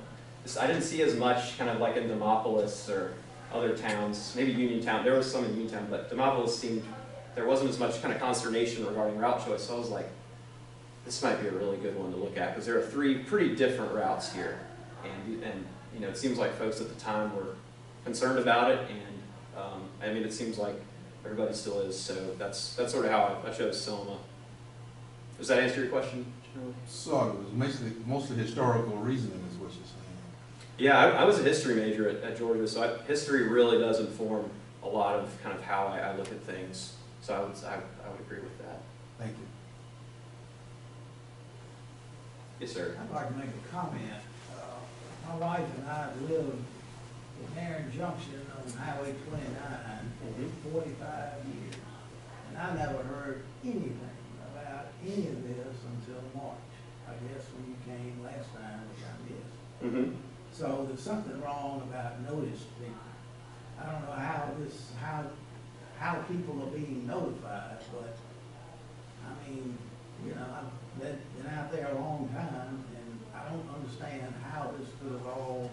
I didn't see as much kind of like in Demopolis or other towns, maybe Uniontown, there was some in Uniontown, but Demopolis seemed, there wasn't as much kind of consternation regarding route choice, so I was like, this might be a really good one to look at, because there are 3 pretty different routes here, and you know, it seems like folks at the time were concerned about it, and I mean, it seems like everybody still is, so that's sort of how I chose Selma. Does that answer your question, Charlie? Sort of. It was mostly historical reasoning is what you're saying. Yeah, I was a history major at Georgia, so history really does inform a lot of kind of how I look at things. So I would agree with that. Thank you. Yes, sir. I'd like to make a comment. My wife and I live in Marion Junction on Highway 29 for 45 years. And I never heard anything about any of this until March. I guess when you came last time, which I missed. So there's something wrong about notice people. I don't know how people are being notified, but I mean, you know, I've been out there a long time, and I don't understand how this could have all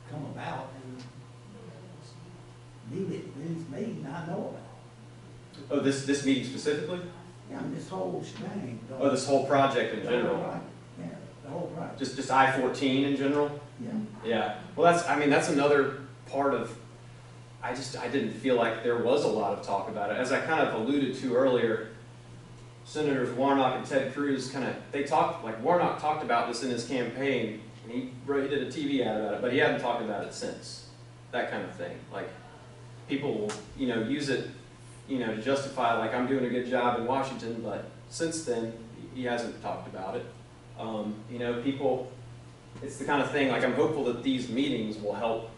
come about, and these meetings I know about. Oh, this meeting specifically? Yeah, I mean, this whole shebang. Oh, this whole project in general? Yeah, the whole project. Just I-14 in general? Yeah. Yeah. Well, that's another part of, I didn't feel like there was a lot of talk about it. As I kind of alluded to earlier, Senators Warnock and Ted Cruz Warnock talked about this in his campaign, and he did a TV ad about it, but he hadn't talked about it since. That kind of thing. Like, people will, you know, use it, you know, to justify, like, I'm doing a good job in Washington, but since then, he hasn't talked about it. You know, people, it's the kind of thing, like, I'm hopeful that these meetings will help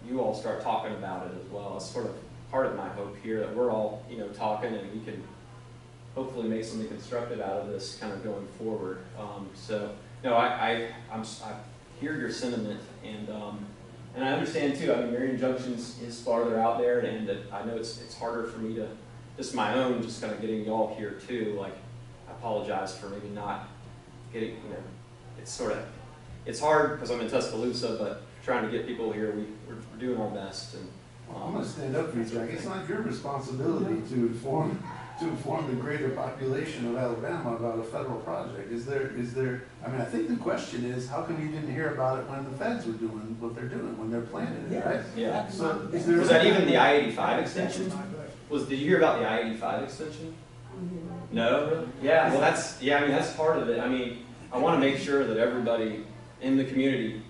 you all start talking about it as well. It's sort of part of my hope here, that we're all, you know, talking, and we can hopefully make something constructive out of this kind of going forward. So, no, I hear your sentiment, and I understand too. I mean, Marion Junction is farther out there, and I know it's harder for me to, just my own, just kind of getting y'all here too. Like, I apologize for maybe not getting, you know, it's hard because I'm in Tuscaloosa, but trying to get people here, we're doing our best. And I'm going to stand up for you, Jack. It's not your responsibility to inform the greater population of Alabama about a federal project. Is there, I mean, I think the question is, how come you didn't hear about it when the feds were doing what they're doing, when they're planning it, right? Yeah. So was that even the I-85 extension? Did you hear about the I-85 extension? No? Yeah, well I mean, that's part of it. I mean, I want to make sure that everybody in the community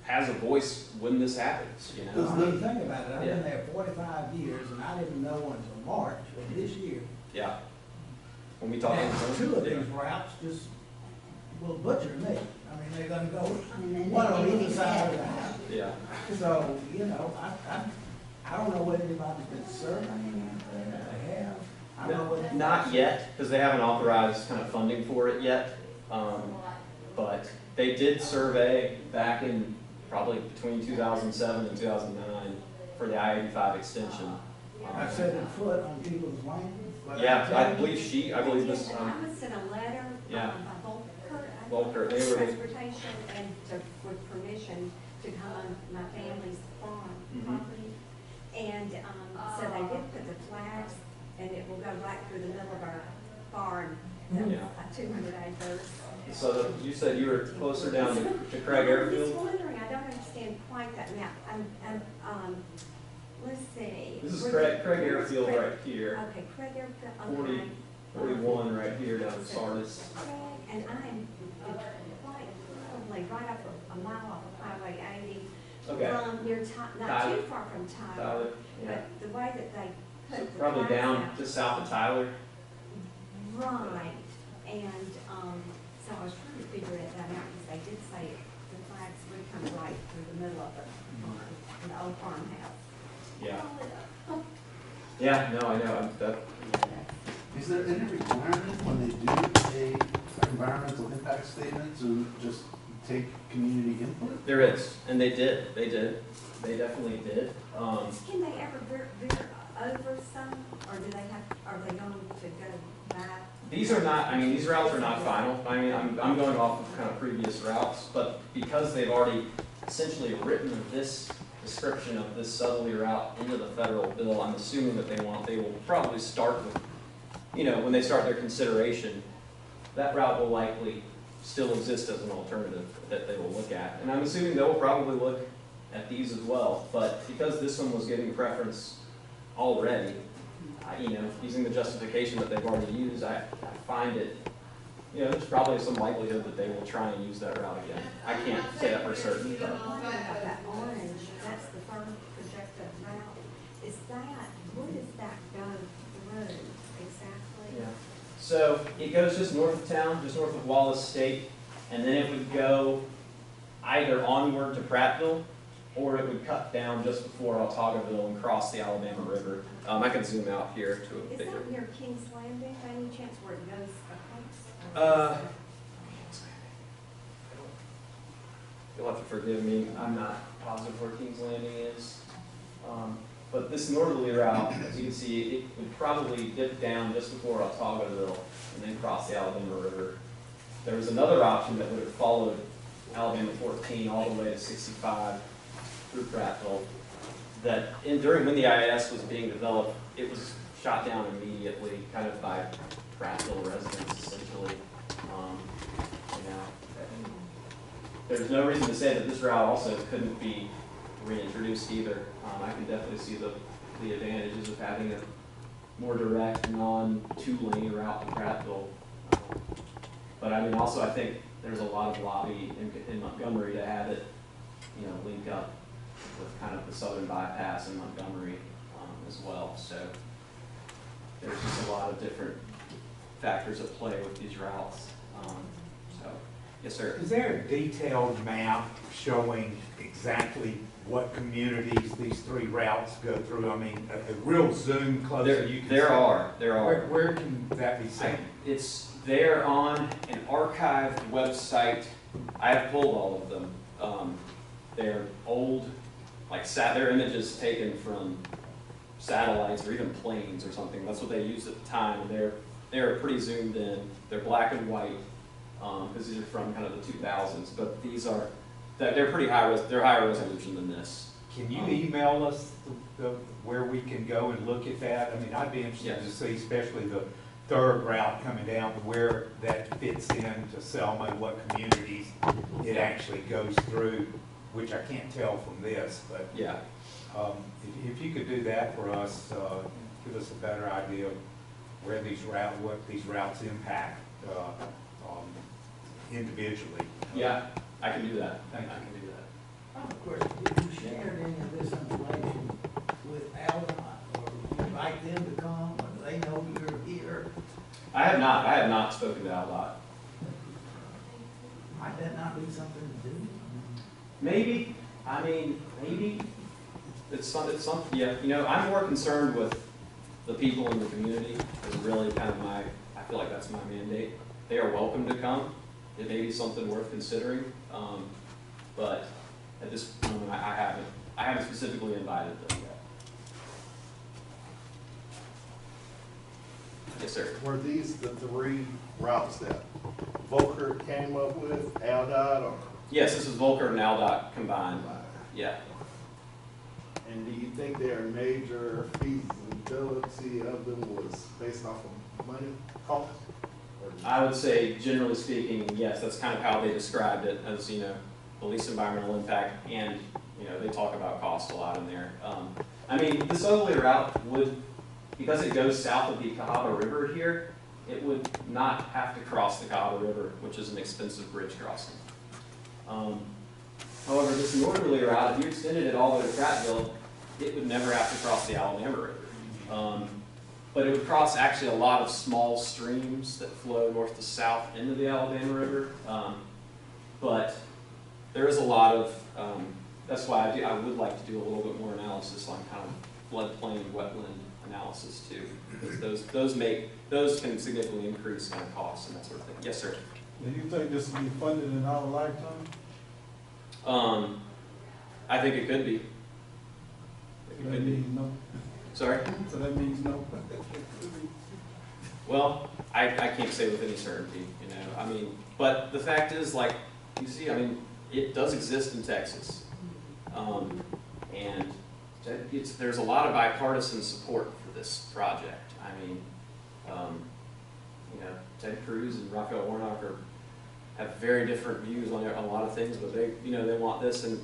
has a voice when this happens, you know? I mean, think about it, I've been there 45 years, and I didn't know until March of this year. Yeah. When we talk And about 2 of these routes just will butcher me. I mean, they're gonna go one on either side of the house. Yeah. So, you know, I don't know whether anybody's been surveying out there, they have. I don't know whether. Not yet, because they haven't authorized kind of funding for it yet. But they did survey back in probably between 2007 and 2009 for the I-85 extension. I said a foot on people's land. but Yeah, I tell you, believe I believe this, I was sent a letter, yeah. by Volker, Volker, they were the- transportation and with permission to come on my family's farm Mhm. property. And, so they did put the flags, and it will go right through the middle of our farm, Yeah. 200 acres. So you said you were closer down to Craig I'm Airfield? just wondering, I don't understand quite that map. Let's see. This is Where- Craig where's Airfield Craig? right here, Okay, Craig Airfield, 40, okay. 41 right here down in Sardis. Craig, and I'm quite probably right up a mile off of Highway 80. Okay. From near not Tyler. too far from Tyler. Tyler, yeah. But the way that they So put the probably flags down out- just south of Tyler. Right, and, so I was trying to figure that out, because they did say the flags would come right through the middle of the farm, the old farmhouse. Yeah. Oh, Yeah, no, I know. That, Is there any requirement when they do a environmental impact statement to just take community input? there is, and they did. They definitely did. Can they ever veer over some, or do they have, are they going to go back? These are not, I mean, these routes are not final. I mean, I'm going off of kind of previous routes, but because they've already essentially written this description of this southerly route into the federal bill, I'm assuming that they will probably start with, when they start their consideration, that route will likely still exist as an alternative that they will look at. And I'm assuming they'll probably look at these as well, but because this one was getting preference already, using the justification that they've already used, I find it, there's probably some likelihood that they will try and use that route again. I can't say that for certain, but. Talking about that orange, that's the first projected route. Is that, where does that go through exactly? Yeah. So it goes just north of town, just north of Wallace State, and then it would go either onward to Prattville, or it would cut down just before Autaugoville and cross the Alabama River. I can zoom out here to a Is bigger. that near King's Landing, by any chance, where it goes across? You'll have to forgive me, I'm not positive where King's Landing is. But this northerly route, as you can see, it would probably dip down just before Autaugoville and then cross the Alabama River. There was another option that would have followed Alabama 14 all the way to 65 through Prattville, that during when the IS was being developed, it was shot down immediately, kind of by Prattville residents essentially. There's no reason to say that this route also couldn't be reintroduced either. I can definitely see the advantages of having a more direct, non-two-lane route to Prattville. But I mean, also I think there's a lot of lobby in Montgomery to have it, link up with kind of the southern bypass in Montgomery as well. So there's just a lot of different factors at play with these routes. Yes, sir. Is there a detailed map showing exactly what communities these three routes go through? I mean, a real zoom close. There are. Where can that be seen? It's there on an archived website. I have pulled all of them. They're old, they're images taken from satellites or even planes or something. That's what they used at the time. They're pretty zoomed in. They're black and white because these are from kind of the 2000s. But they're pretty they're higher resolution than this. Can you email us where we can go and look at that? I mean, I'd be interested Yes. to see, especially the third route coming down, where that fits into Selma and what communities it actually goes through, which I can't tell from this, but Yeah. if you could do that for us, give us a better idea of where what these routes impact individually. Yeah, I can do that. Thank you. I can do that. I have a question. Did you share any of this information with Alabama, or invite them to come, or do they know you're here? I have not spoken to Aldot. Might that not be something to do? Maybe. I mean, maybe. It's something. Yeah. I'm more concerned with the people in the community. Is really kind of I feel like that's my mandate. They are welcome to come. it may be something worth considering, but at this moment, I haven't specifically invited them yet. Yes, sir. Were these the three routes that Volker came up with, ALDOT, or? Yes, this is Volker and Aldot combined. Yeah. And do you think their major feasibility of them was based off of money, cost? Or- I would say, generally speaking, yes, that's kind of how they described it, as, you know, the least environmental impact, and, you know, they talk about cost a lot in there. I mean, the southerly route would, because it goes south of the Cahaba River here, it would not have to cross the Cahaba River, which is an expensive bridge crossing. However, this northerly route, if you extended it all the way to Prattville, it would never have to cross the Alabama River. But it would cross actually a lot of small streams that flow north to south into the Alabama River. But there is a lot of, that's why I would like to do a little bit more analysis on kind of floodplain, wetland analysis too. Because those can significantly increase kind of costs and that sort of thing. Yes, sir. Do you think this will be funded in our lifetime? I think it could be. So that means no. Sorry? So that means no. Well, I can't say with any certainty, you know, I mean, but the fact is, like, you see, I mean, it does exist in Texas. And there's a lot of bipartisan support for this project. I mean, you know, Ted Cruz and Raphael Warnock have very different views on a lot of things, but they want this. And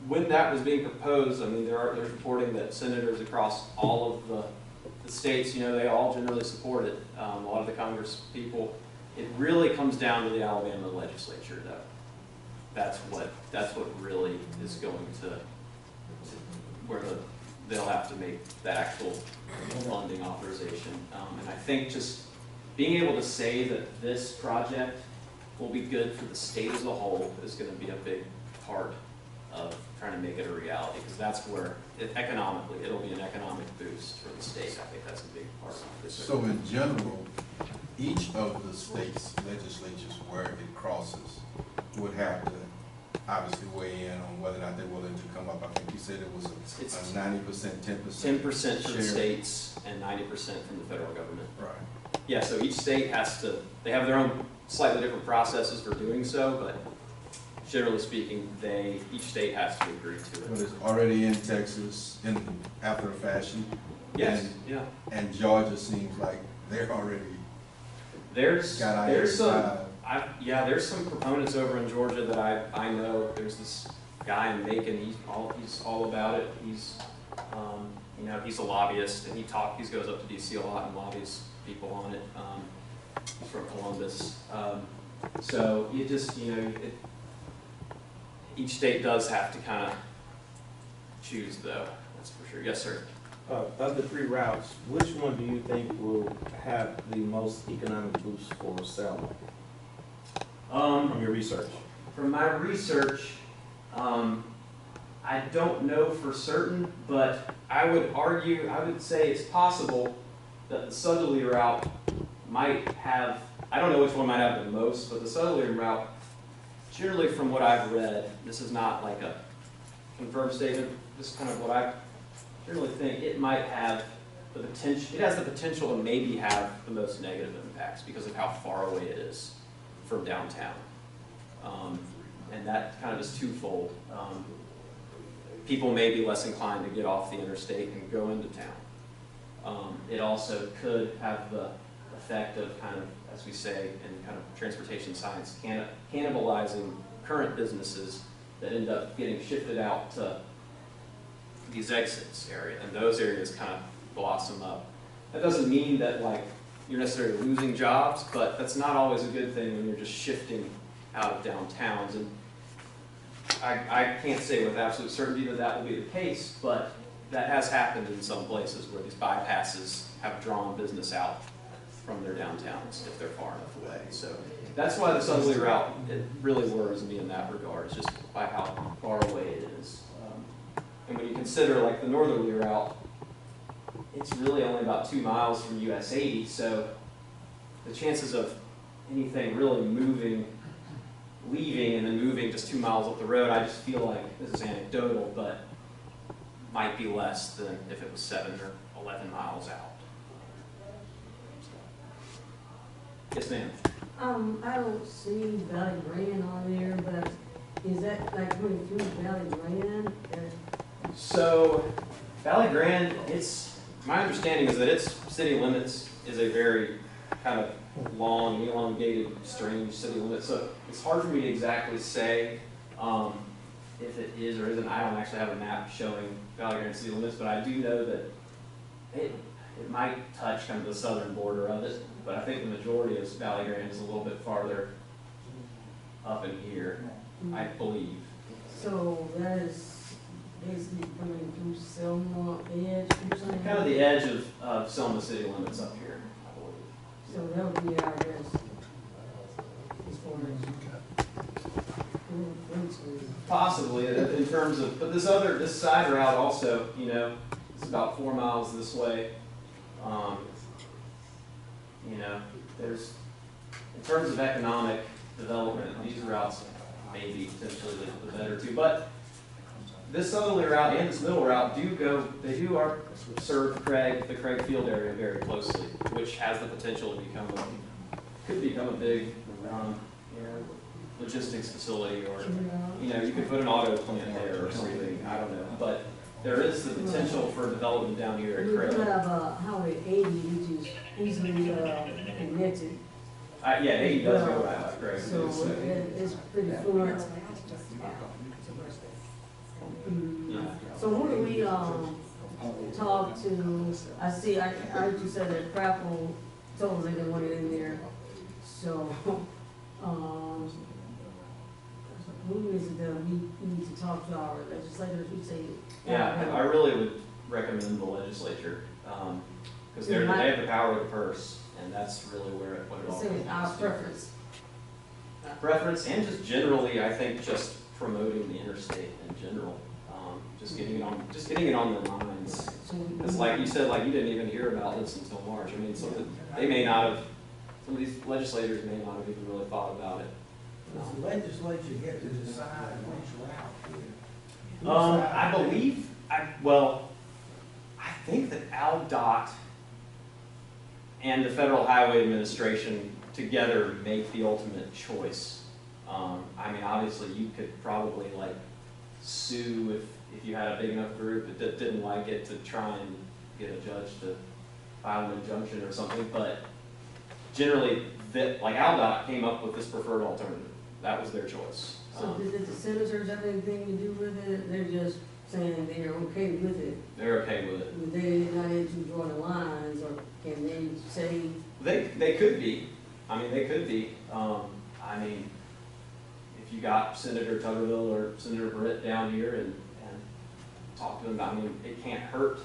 when that was being proposed, I mean, they're reporting that senators across all of the states, you know, they all generally support it. A lot of the Congress people. It really comes down to the Alabama legislature, though. That's what really is going to where they'll have to make that actual funding authorization. And I think just being able to say that this project will be good for the state as a whole is going to be a big part of trying to make it a reality, because that's where economically it'll be an economic boost for the state. I think that's a big part of this. So in general, each of the state's legislatures where it crosses would have to obviously weigh in on whether or not they're willing to come up. I think you said it was It's a 90%, 10%. 10% from share. states and 90% from the federal government. Right. Yeah, so each state they have their own slightly different processes for doing so, but generally speaking, each state has to agree to But it. it's already in Texas after a fashion. Yes, And, yeah. and Georgia seems like they're already There's got some, I-85. there's some proponents over in Georgia that I know. There's this guy in Macon, he's all about it. He's, you know, he's a lobbyist, and he goes up to DC a lot and lobbies people on it. He's from Columbus. So you just, you know, each state does have to kind of choose, though, that's for sure. Yes, sir. Of the three routes, which one do you think will have the most economic boost for Selma from your research? From my research, I don't know for certain, but I would say it's possible that the southerly route might have, I don't know which one might have the most, but the southerly route, generally from what I've read, this is not like a confirmed statement, this is kind of what I generally think, it might have the potential, it has the potential to maybe have the most negative impacts because of how far away it is from downtown. And that kind of is twofold. People may be less inclined to get off the interstate and go into town. It also could have the effect of kind of, as we say in kind of transportation science, cannibalizing current businesses that end up getting shifted out to these exits area, and those areas kind of blossom up. That doesn't mean that like you're necessarily losing jobs, but that's not always a good thing when you're just shifting out of downtowns. And I can't say with absolute certainty that will be the case, but that has happened in some places where these bypasses have drawn business out from their downtowns if they're far enough away. So that's why the southerly route, it really worries me in that regard. It's just by how far away it is. And when you consider like the northerly route, it's really only about 2 miles from US 80, so the chances of anything really moving leaving and then moving just 2 miles up the road, I just feel like, this is anecdotal, but might be less than if it was 7 or 11 miles out. Yes, ma'am. I don't see Valley Grand on there, but is that like going through Valley Grand? So, Valley Grande, my understanding is that its city limits is a very kind of long, elongated, strange city limit. So it's hard for me to exactly say if it is or isn't. I don't actually have a map showing Valley Grande city limits, but I do know that it might touch kind of the southern border of it. But I think the majority of Valley Grande is a little bit farther up in here, I believe. So that is basically coming through Selma edge or something? Kind of the edge of Selma city limits up here, I believe. So that would be our guess. As far as. Possibly, in terms of, but this side route also, it's about 4 miles this way. In terms of economic development, these routes may be potentially the better two. But this southerly route and this middle route serve the Craig Field area very closely, which has the potential to could become a big, logistics facility, or, you could put an auto plant there or something, I don't know. But there is the potential for development down here at We Craig. could have Highway 80, which is easily connected. Yeah, 80 does go right by Craig. So it's pretty fluent. So who do we talk to? I heard you said that Crackle told us they didn't want it in there. So who is it that we need to talk to our legislators? We say. Yeah, I really would recommend the legislature, because they have the power of the purse, and that's really what it all comes Our down to. preference. And just generally, I think just promoting the interstate in general, just getting it on their minds. It's like you said, like you didn't even hear about this until March. I mean, some of these legislators may not have even really thought about it. Does the legislature get to decide which route here? I think that AlDOT and the Federal Highway Administration together make the ultimate choice. Obviously you could probably sue if you had a big enough group that didn't like it to try and get a judge to file an injunction or something, but generally, AlDOT came up with this preferred alternative. That was their choice. So did the senators have anything to do with it? They're just saying they're okay with it? They're okay with it. Would they not able to draw the lines, or can they say? They could be. They could be. If you got Senator Tuggerville or Senator Britt down here and talk to them, it can't hurt.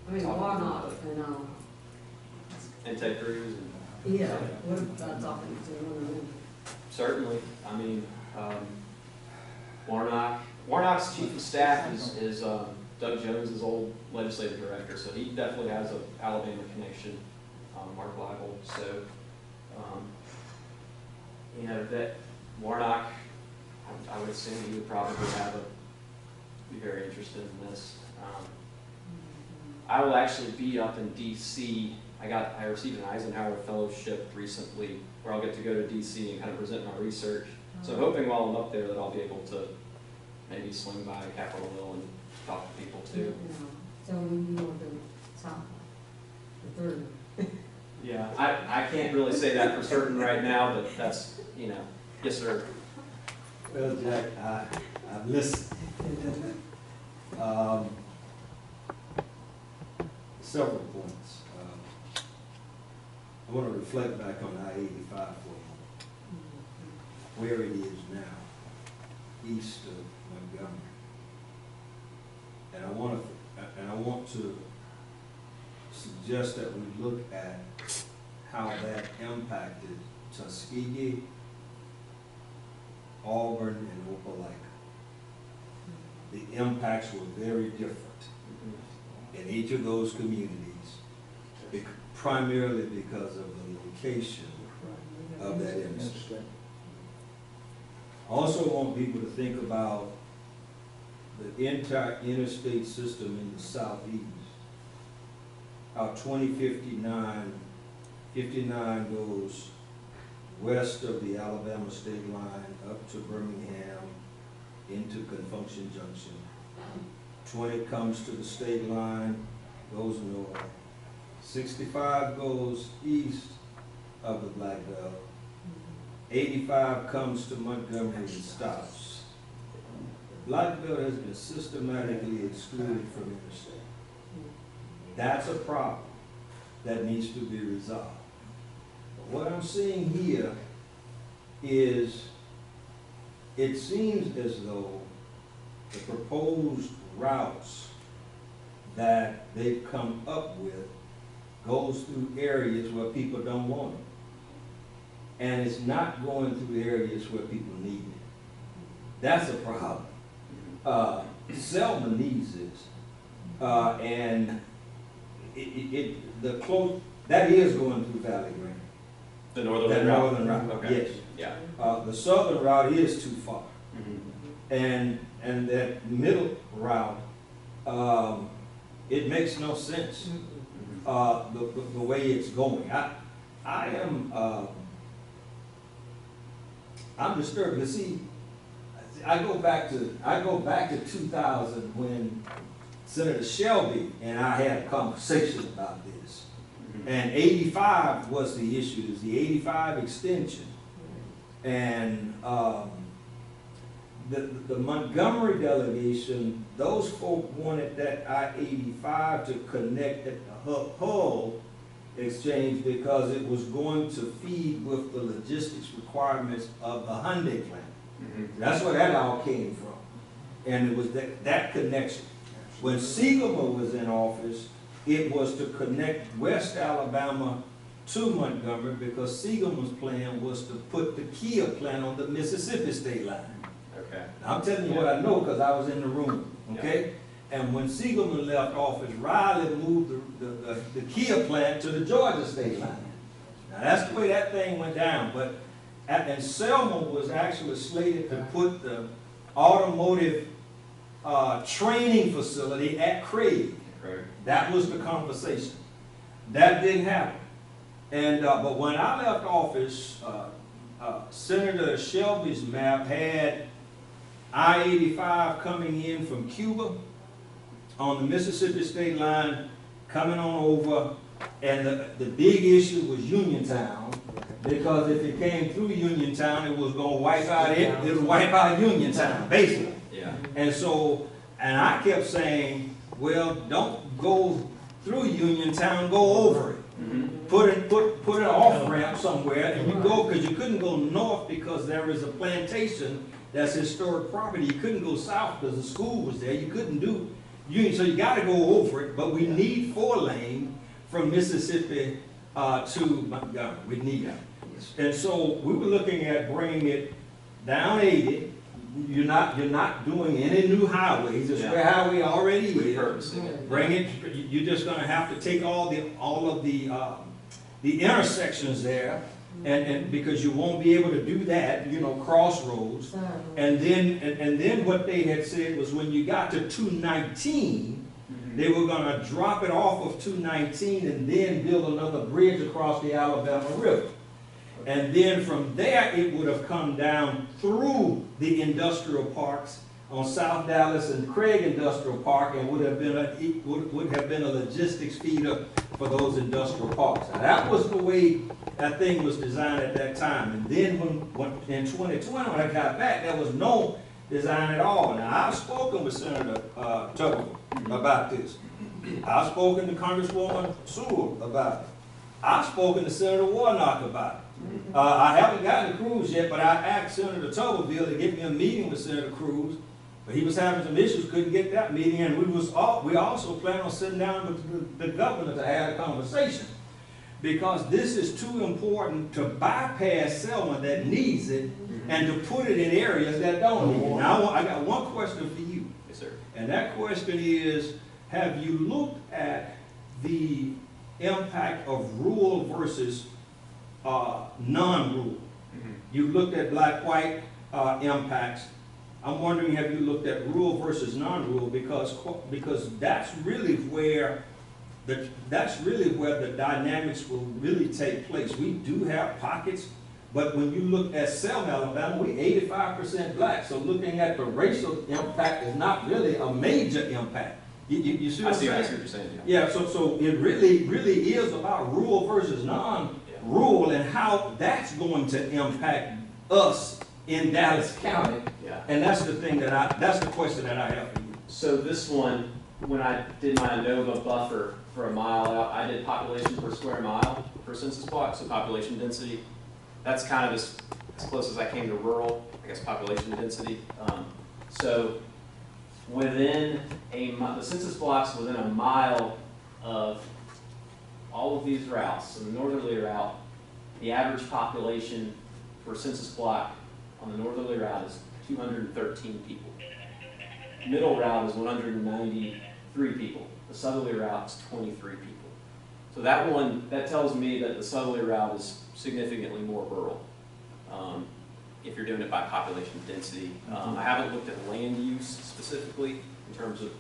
Why not? And Ted Cruz. Yeah, what about talking to them? Certainly. Warnock's chief of staff is Doug Jones' old legislative director, so he definitely has an Alabama connection, Mark Leibel. So, that Warnock, I would assume he would probably be very interested in this. I will actually be up in D.C. I received an Eisenhower Fellowship recently, where I'll get to go to D.C. and kind of present my research. So I'm hoping while I'm up there that I'll be able to maybe swing by Capitol Hill and talk to people too. So we know the top, the third. Yeah, I can't really say that for certain right now, but that's, yes, sir. Well, Jack, I've listened. Several points. I want to reflect back on I-85 for a moment, where it is now, east of Montgomery. And I want to suggest that we look at how that impacted Tuskegee, Auburn, and Opelika. The impacts were very different in each of those communities, primarily because of the location of that interstate. I also want people to think about the entire interstate system in the southeast. Our 59 goes west of the Alabama state line up to Birmingham into Confunction Junction. 20 comes to the state line, goes north. 65 goes east of the Black Belt. 85 comes to Montgomery and stops. The Black Belt has been systematically excluded from interstate. That's a problem that needs to be resolved. But what I'm seeing here is it seems as though the proposed routes that they've come up with goes through areas where people don't want it. And it's not going through areas where people need it. That's a problem. Selma needs this. And that is going through Valley Green. The northern That route? northern route, Okay. yes. Yeah. The southern route is too far. Mm-hmm. And that middle route, it makes no sense, the way it's going. I'm disturbed. You see, I go back to 2000 when Senator Shelby and I had a conversation about this. And 85 was the issue, it was the 85 extension. And the Montgomery delegation, those folk wanted that I-85 to connect at the Hull exchange because it was going to feed with the logistics requirements of the Hyundai plant. That's where that all came from. And it was that connection. When Selma was in office, it was to connect West Alabama to Montgomery because Selma's plan was to put the Kia plant on the Mississippi state line. Okay. Now, I'm telling you what I know because I was in the room, okay? And when Selma left office, Riley moved the Kia plant to the Georgia state line. Now, that's the way that thing went down. But and Selma was actually slated to put the automotive training facility at Craig. That was the conversation. That didn't happen. And but when I left office, Senator Shelby's map had I-85 coming in from Cuba on the Mississippi state line, coming on over, and the big issue was Uniontown, because if it came through Uniontown, it was going to wipe out it would wipe out Uniontown, basically. Yeah. And so, and I kept saying, well, don't go through Uniontown, go over it. Put an off ramp somewhere, and you go, because you couldn't go north because there is a plantation that's historic property. You couldn't go south because the school was there. You couldn't do Union, so you got to go over it. But we need 4-lane from Mississippi to Montgomery. We need it. And so we were looking at bringing it down 80. You're not doing any new highways. It's where highway already is. Repurposing it. Bring it. You're just going to have to take all of the intersections there, and because you won't be able to do that, crossroads. And then what they had said was when you got to 219, they were going to drop it off of 219 and then build another bridge across the Alabama River. And then from there, it would have come down through the industrial parks on South Dallas and Craig Industrial Park, and would have been a logistics feeder for those industrial parks. Now, that was the way that thing was designed at that time. And then when in 2020, when I got back, there was no design at all. Now, I've spoken with Senator Tupper about this. I've spoken to Congresswoman Sewell about it. I've spoken to Senator Warnock about it. I haven't gotten to Cruz yet, but I asked Senator Tuberville to get me a meeting with Senator Cruz, but he was having some issues, couldn't get that meeting, and we also plan on sitting down with the governor to have a conversation, because this is too important to bypass Selma that needs it and to put it in areas that don't need it. Now, I got one question for you. Yes, sir. And that question is, have you looked at the impact of rural versus non-rural? You looked at black, white, impacts. I'm wondering, have you looked at rural versus non-rural, because that's really where the dynamics will really take place. We do have pockets, but when you look at Selma, Alabama, we 85% black, so looking at the racial impact is not really a major impact. You see what I'm saying? I see what you're saying, Yeah, so it really is about rural versus non-rural and how that's going to impact us in Dallas County. Yeah. And that's the thing that's the question that I have for you. So this one, when I did my ANOVA buffer for a mile out, I did population per square mile per census block, so population density. That's kind of as close as I came to rural, I guess, population density. So within the census blocks within a mile of all of these routes, so the northerly route, the average population for census block on the northerly route is 213 people. Middle route is 193 people. The southerly route is 23 people. So that tells me that the southerly route is significantly more rural, if you're doing it by population density. I haven't looked at land use specifically in terms of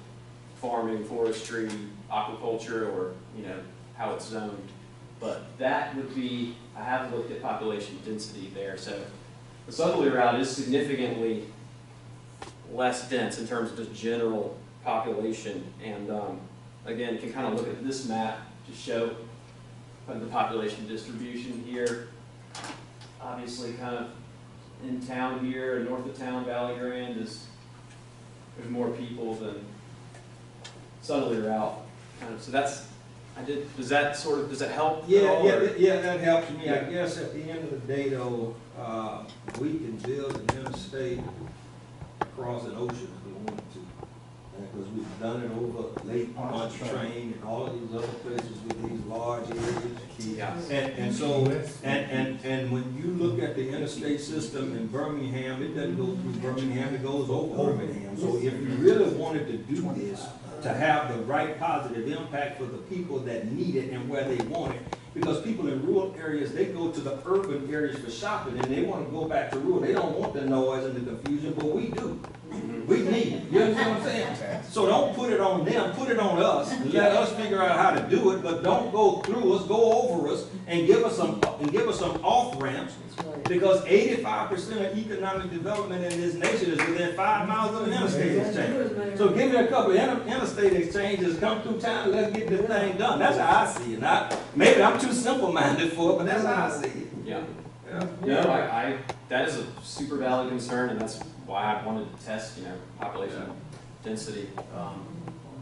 farming, forestry, aquaculture, or how it's zoned. But that would be, I have looked at population density there. So the southerly route is significantly less dense in terms of just general population. And again, you can kind of look at this map to show the population distribution here. Obviously, kind of in town here, north of town, Valley Grande there's more people than southerly route. Kind of, so that's, does that help? Yeah, that helps me. I guess at the end of the day, though, we can build an interstate across an ocean if we wanted to. Because we've done it over Lake Pontchartrain and all of these other places with these large areas. Yeah. And when you look at the interstate system in Birmingham, it doesn't go through Birmingham, it goes over Birmingham. So if you really wanted to do this, to have the right positive impact for the people that need it and where they want it, because people in rural areas, they go to the urban areas for shopping and they want to go back to rural. They don't want the noise and the confusion, but we do. We need it. You understand what I'm saying? So don't put it on them, put it on us. Let us figure out how to do it, but don't go through us, go over us, and give us some off ramps. Because 85% of economic development in this nation is within 5 miles of an interstate exchange. So give me a couple of interstate exchanges, come through town, and let's get this thing done. That's how I see it. Maybe I'm too simple-minded for it, but that's how I see it. Yeah. No, that is a super valid concern, and that's why I wanted to test, population density.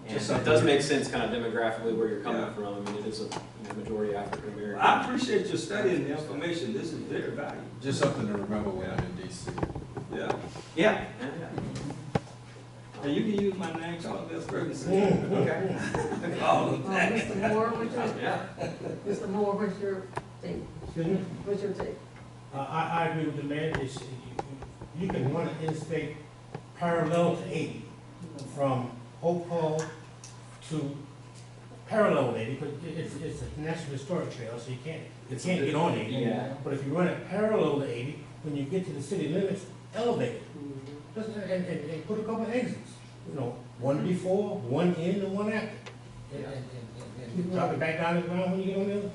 And it does make sense kind of demographically where you're coming from. I mean, it is a majority African American. I appreciate your studying the information. This is very valuable. Just something to remember when I'm in DC. Yeah. And you can use my name, Charles S. Ferguson. Okay. Mr. Moore, what's your, Yeah. Mr. Moore, what's your take? Excuse me? What's your take? I agree with the man. You can run an interstate parallel to 80 from Hope Hall to parallel 80, because it's a national historic trail, so you can't get on 80. Yeah. But if you run it parallel to 80, when you get to the city limits, elevate it. And put a couple of exits. One before, one in, and one after. And drop it back down to the ground when you get on the other.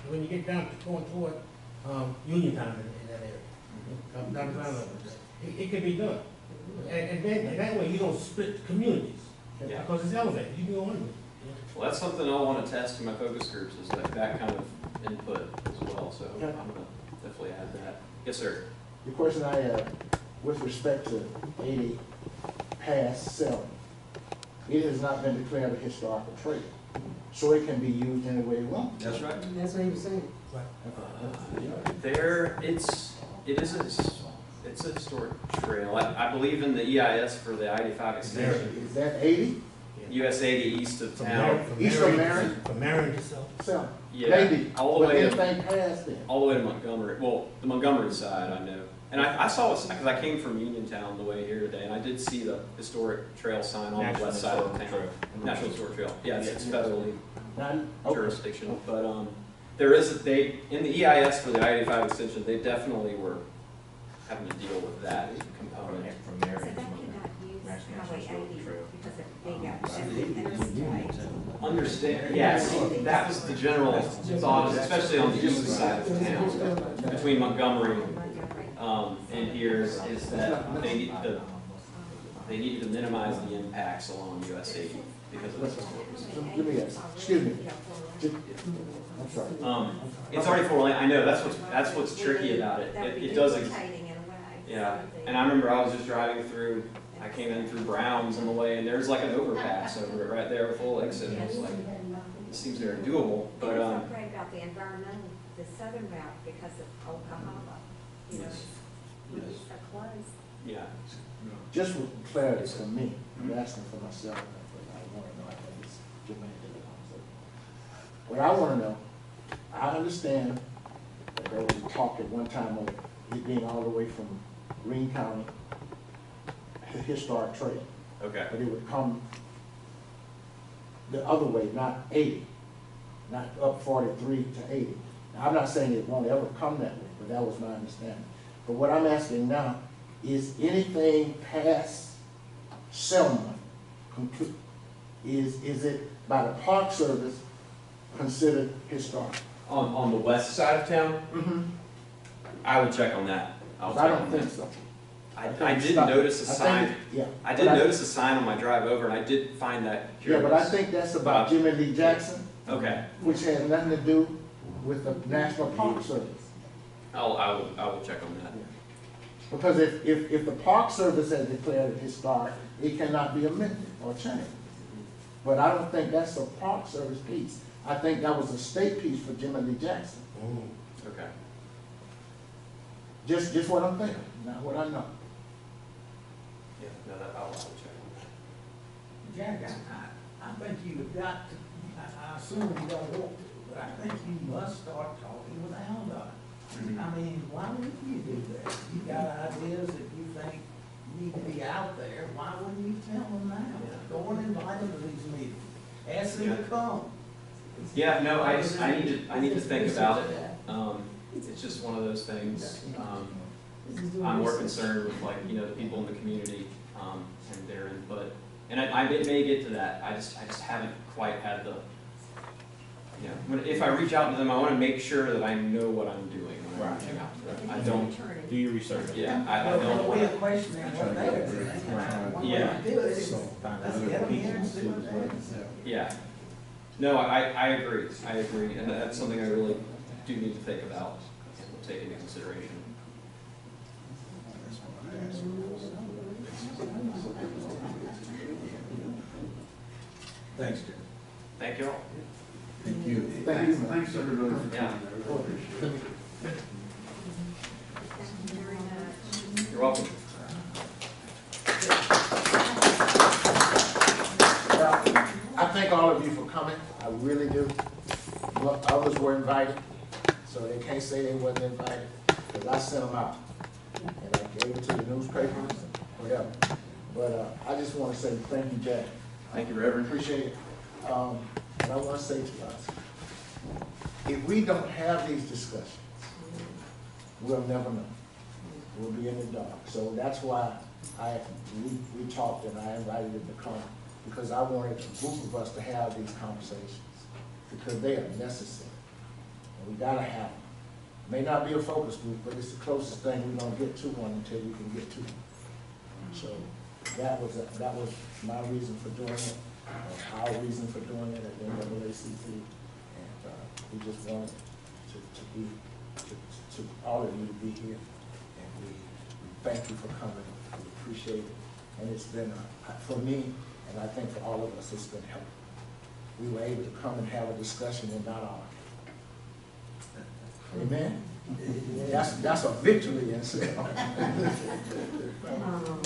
When you get down going toward Uniontown in that area. Come down the ground level. It can be done. And that way you don't split communities. Yeah. Because it's elevated. You can go on with it. Well, that's something I want to test in my focus groups, is that kind of input as well. So I'm going to definitely add that. Yes, sir. The question I have with respect to 80 past Selma, it has not been declared a historical trail, so it can be used any way it wants. That's right. That's what he was saying. It's a historic trail. I believe in the EIS for the I-85 extension. Is that 80? US 80 east of town. East of Marion? From Marion to Selma? Yeah, Maybe, all the but way anything past then? all the way to Montgomery. Well, the Montgomery side, I know. And I saw it, because I came from Uniontown the way here today, and I did see the historic trail sign on the west side of the town. National Historic Trail. Yeah, it's federally jurisdiction. But there is in the EIS for the I-85 extension, they definitely were having to deal with that component. So they cannot use Highway 80 because of being out interstate. Understand, yes, that was the general thought, especially on the east side of town, between Montgomery and here, is that they needed to minimize the impacts along US 80 because of this. Give me that, excuse me. I'm sorry. It's already 4 lane, I know, that's what's tricky about it. It does, Irritating in a way. yeah, and I remember I was just driving through, I came in through Browns on the way, and there's like an overpass over it right there with full exit, and I was like, it seems very doable, but, I'm afraid about the environmental, the southern route because of Old Cahaba, you know, it's so close. yeah. Just for clarity for me, I'm asking for myself, but I want to know, I think it's germane to the conversation. What I want to know, I understand that there was a talk at one time of it being all the way from Greene County, the historic trail, Okay. but it would come the other way, not 80, not up 43 to 80. Now, I'm not saying it won't ever come that way, but that was my understanding. But what I'm asking now, is anything past Selma, is it by the Park Service considered historic? On the west side of town, Mm-hmm. I would check on that. I'll I check don't on think that. so. I did notice a sign. Yeah. I did notice a sign on my drive over, and I did find that Yeah, curious. but I think that's about Jimmy Lee Jackson, Okay, which has nothing to do with the National Park Service. I will check on that. Because if the Park Service has declared it historic, it cannot be amended or changed. But I don't think that's a Park Service piece. I think that was a state piece for Jimmy Lee Jackson. Okay. Just what I'm thinking, not what I know. Yeah, no, I'll check on that. Jack, I think you've got to, I assume you don't want to, but I think you must start talking with Aldo. I mean, why wouldn't you do that? You got ideas that you think need to be out there, why wouldn't you tell them now? Go and invite them to these meetings, ask them to come. Yeah, no, I need to think about it. It's just one of those things. I'm more concerned with like, the people in the community, and their input. And I may get to that. I just haven't quite had the, if I reach out to them, I want to make sure that I know what I'm doing when I'm reaching out to them. I don't, Do your research. yeah, I Well, don't we want are questioning what they're doing. One way Yeah. to do it is, let's get them here and see what they're doing. yeah. No, I agree. I agree. And that's something I really do need to think about and will take into consideration. Thanks, Jim. Thank you all. Thank you. Thanks everybody for Yeah. coming, I really appreciate it. Thank you very much. You're welcome. Well, I thank all of you for coming, I really do. Look, others were invited, so they can't say they wasn't invited, because I sent them out. And I gave it to the newspapers, whatever. But I just want to say thank you, Jack. Thank you, Reverend. Appreciate it. And I want to say to us, if we don't have these discussions, we'll never know. We'll be in the dark. So that's why we talked and I invited him to come, because I wanted a group of us to have these conversations, because they are necessary. And we gotta have them. May not be a focus group, but it's the closest thing we're gonna get to one until we can get to one. So that was my reason for doing it, our reason for doing it at the NAACP. And we just wanted to all of you to be here. And we thank you for coming. We appreciate it. And it's been, for me, and I think for all of us, it's been helpful. We were able to come and have a discussion and not argue. Amen? That's a victory in itself.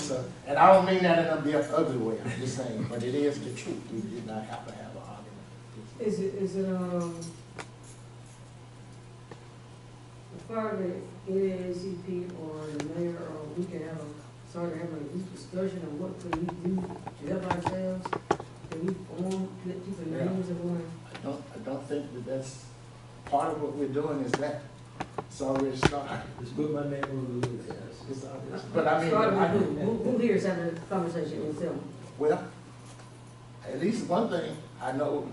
So, and I don't mean that in a ugly way, I'm just saying, but it is the truth. We did not have to have an argument. Is it, as far as the NAACP or the mayor, or we can have start having a deep discussion on what can we do to help ourselves? Can we form, let people names of one? I don't think that that's, part of what we're doing is that. It's already started. Just put my name on the list, yes. But I mean, Starting I, with who here is having a conversation in Selma? well, at least one thing, I know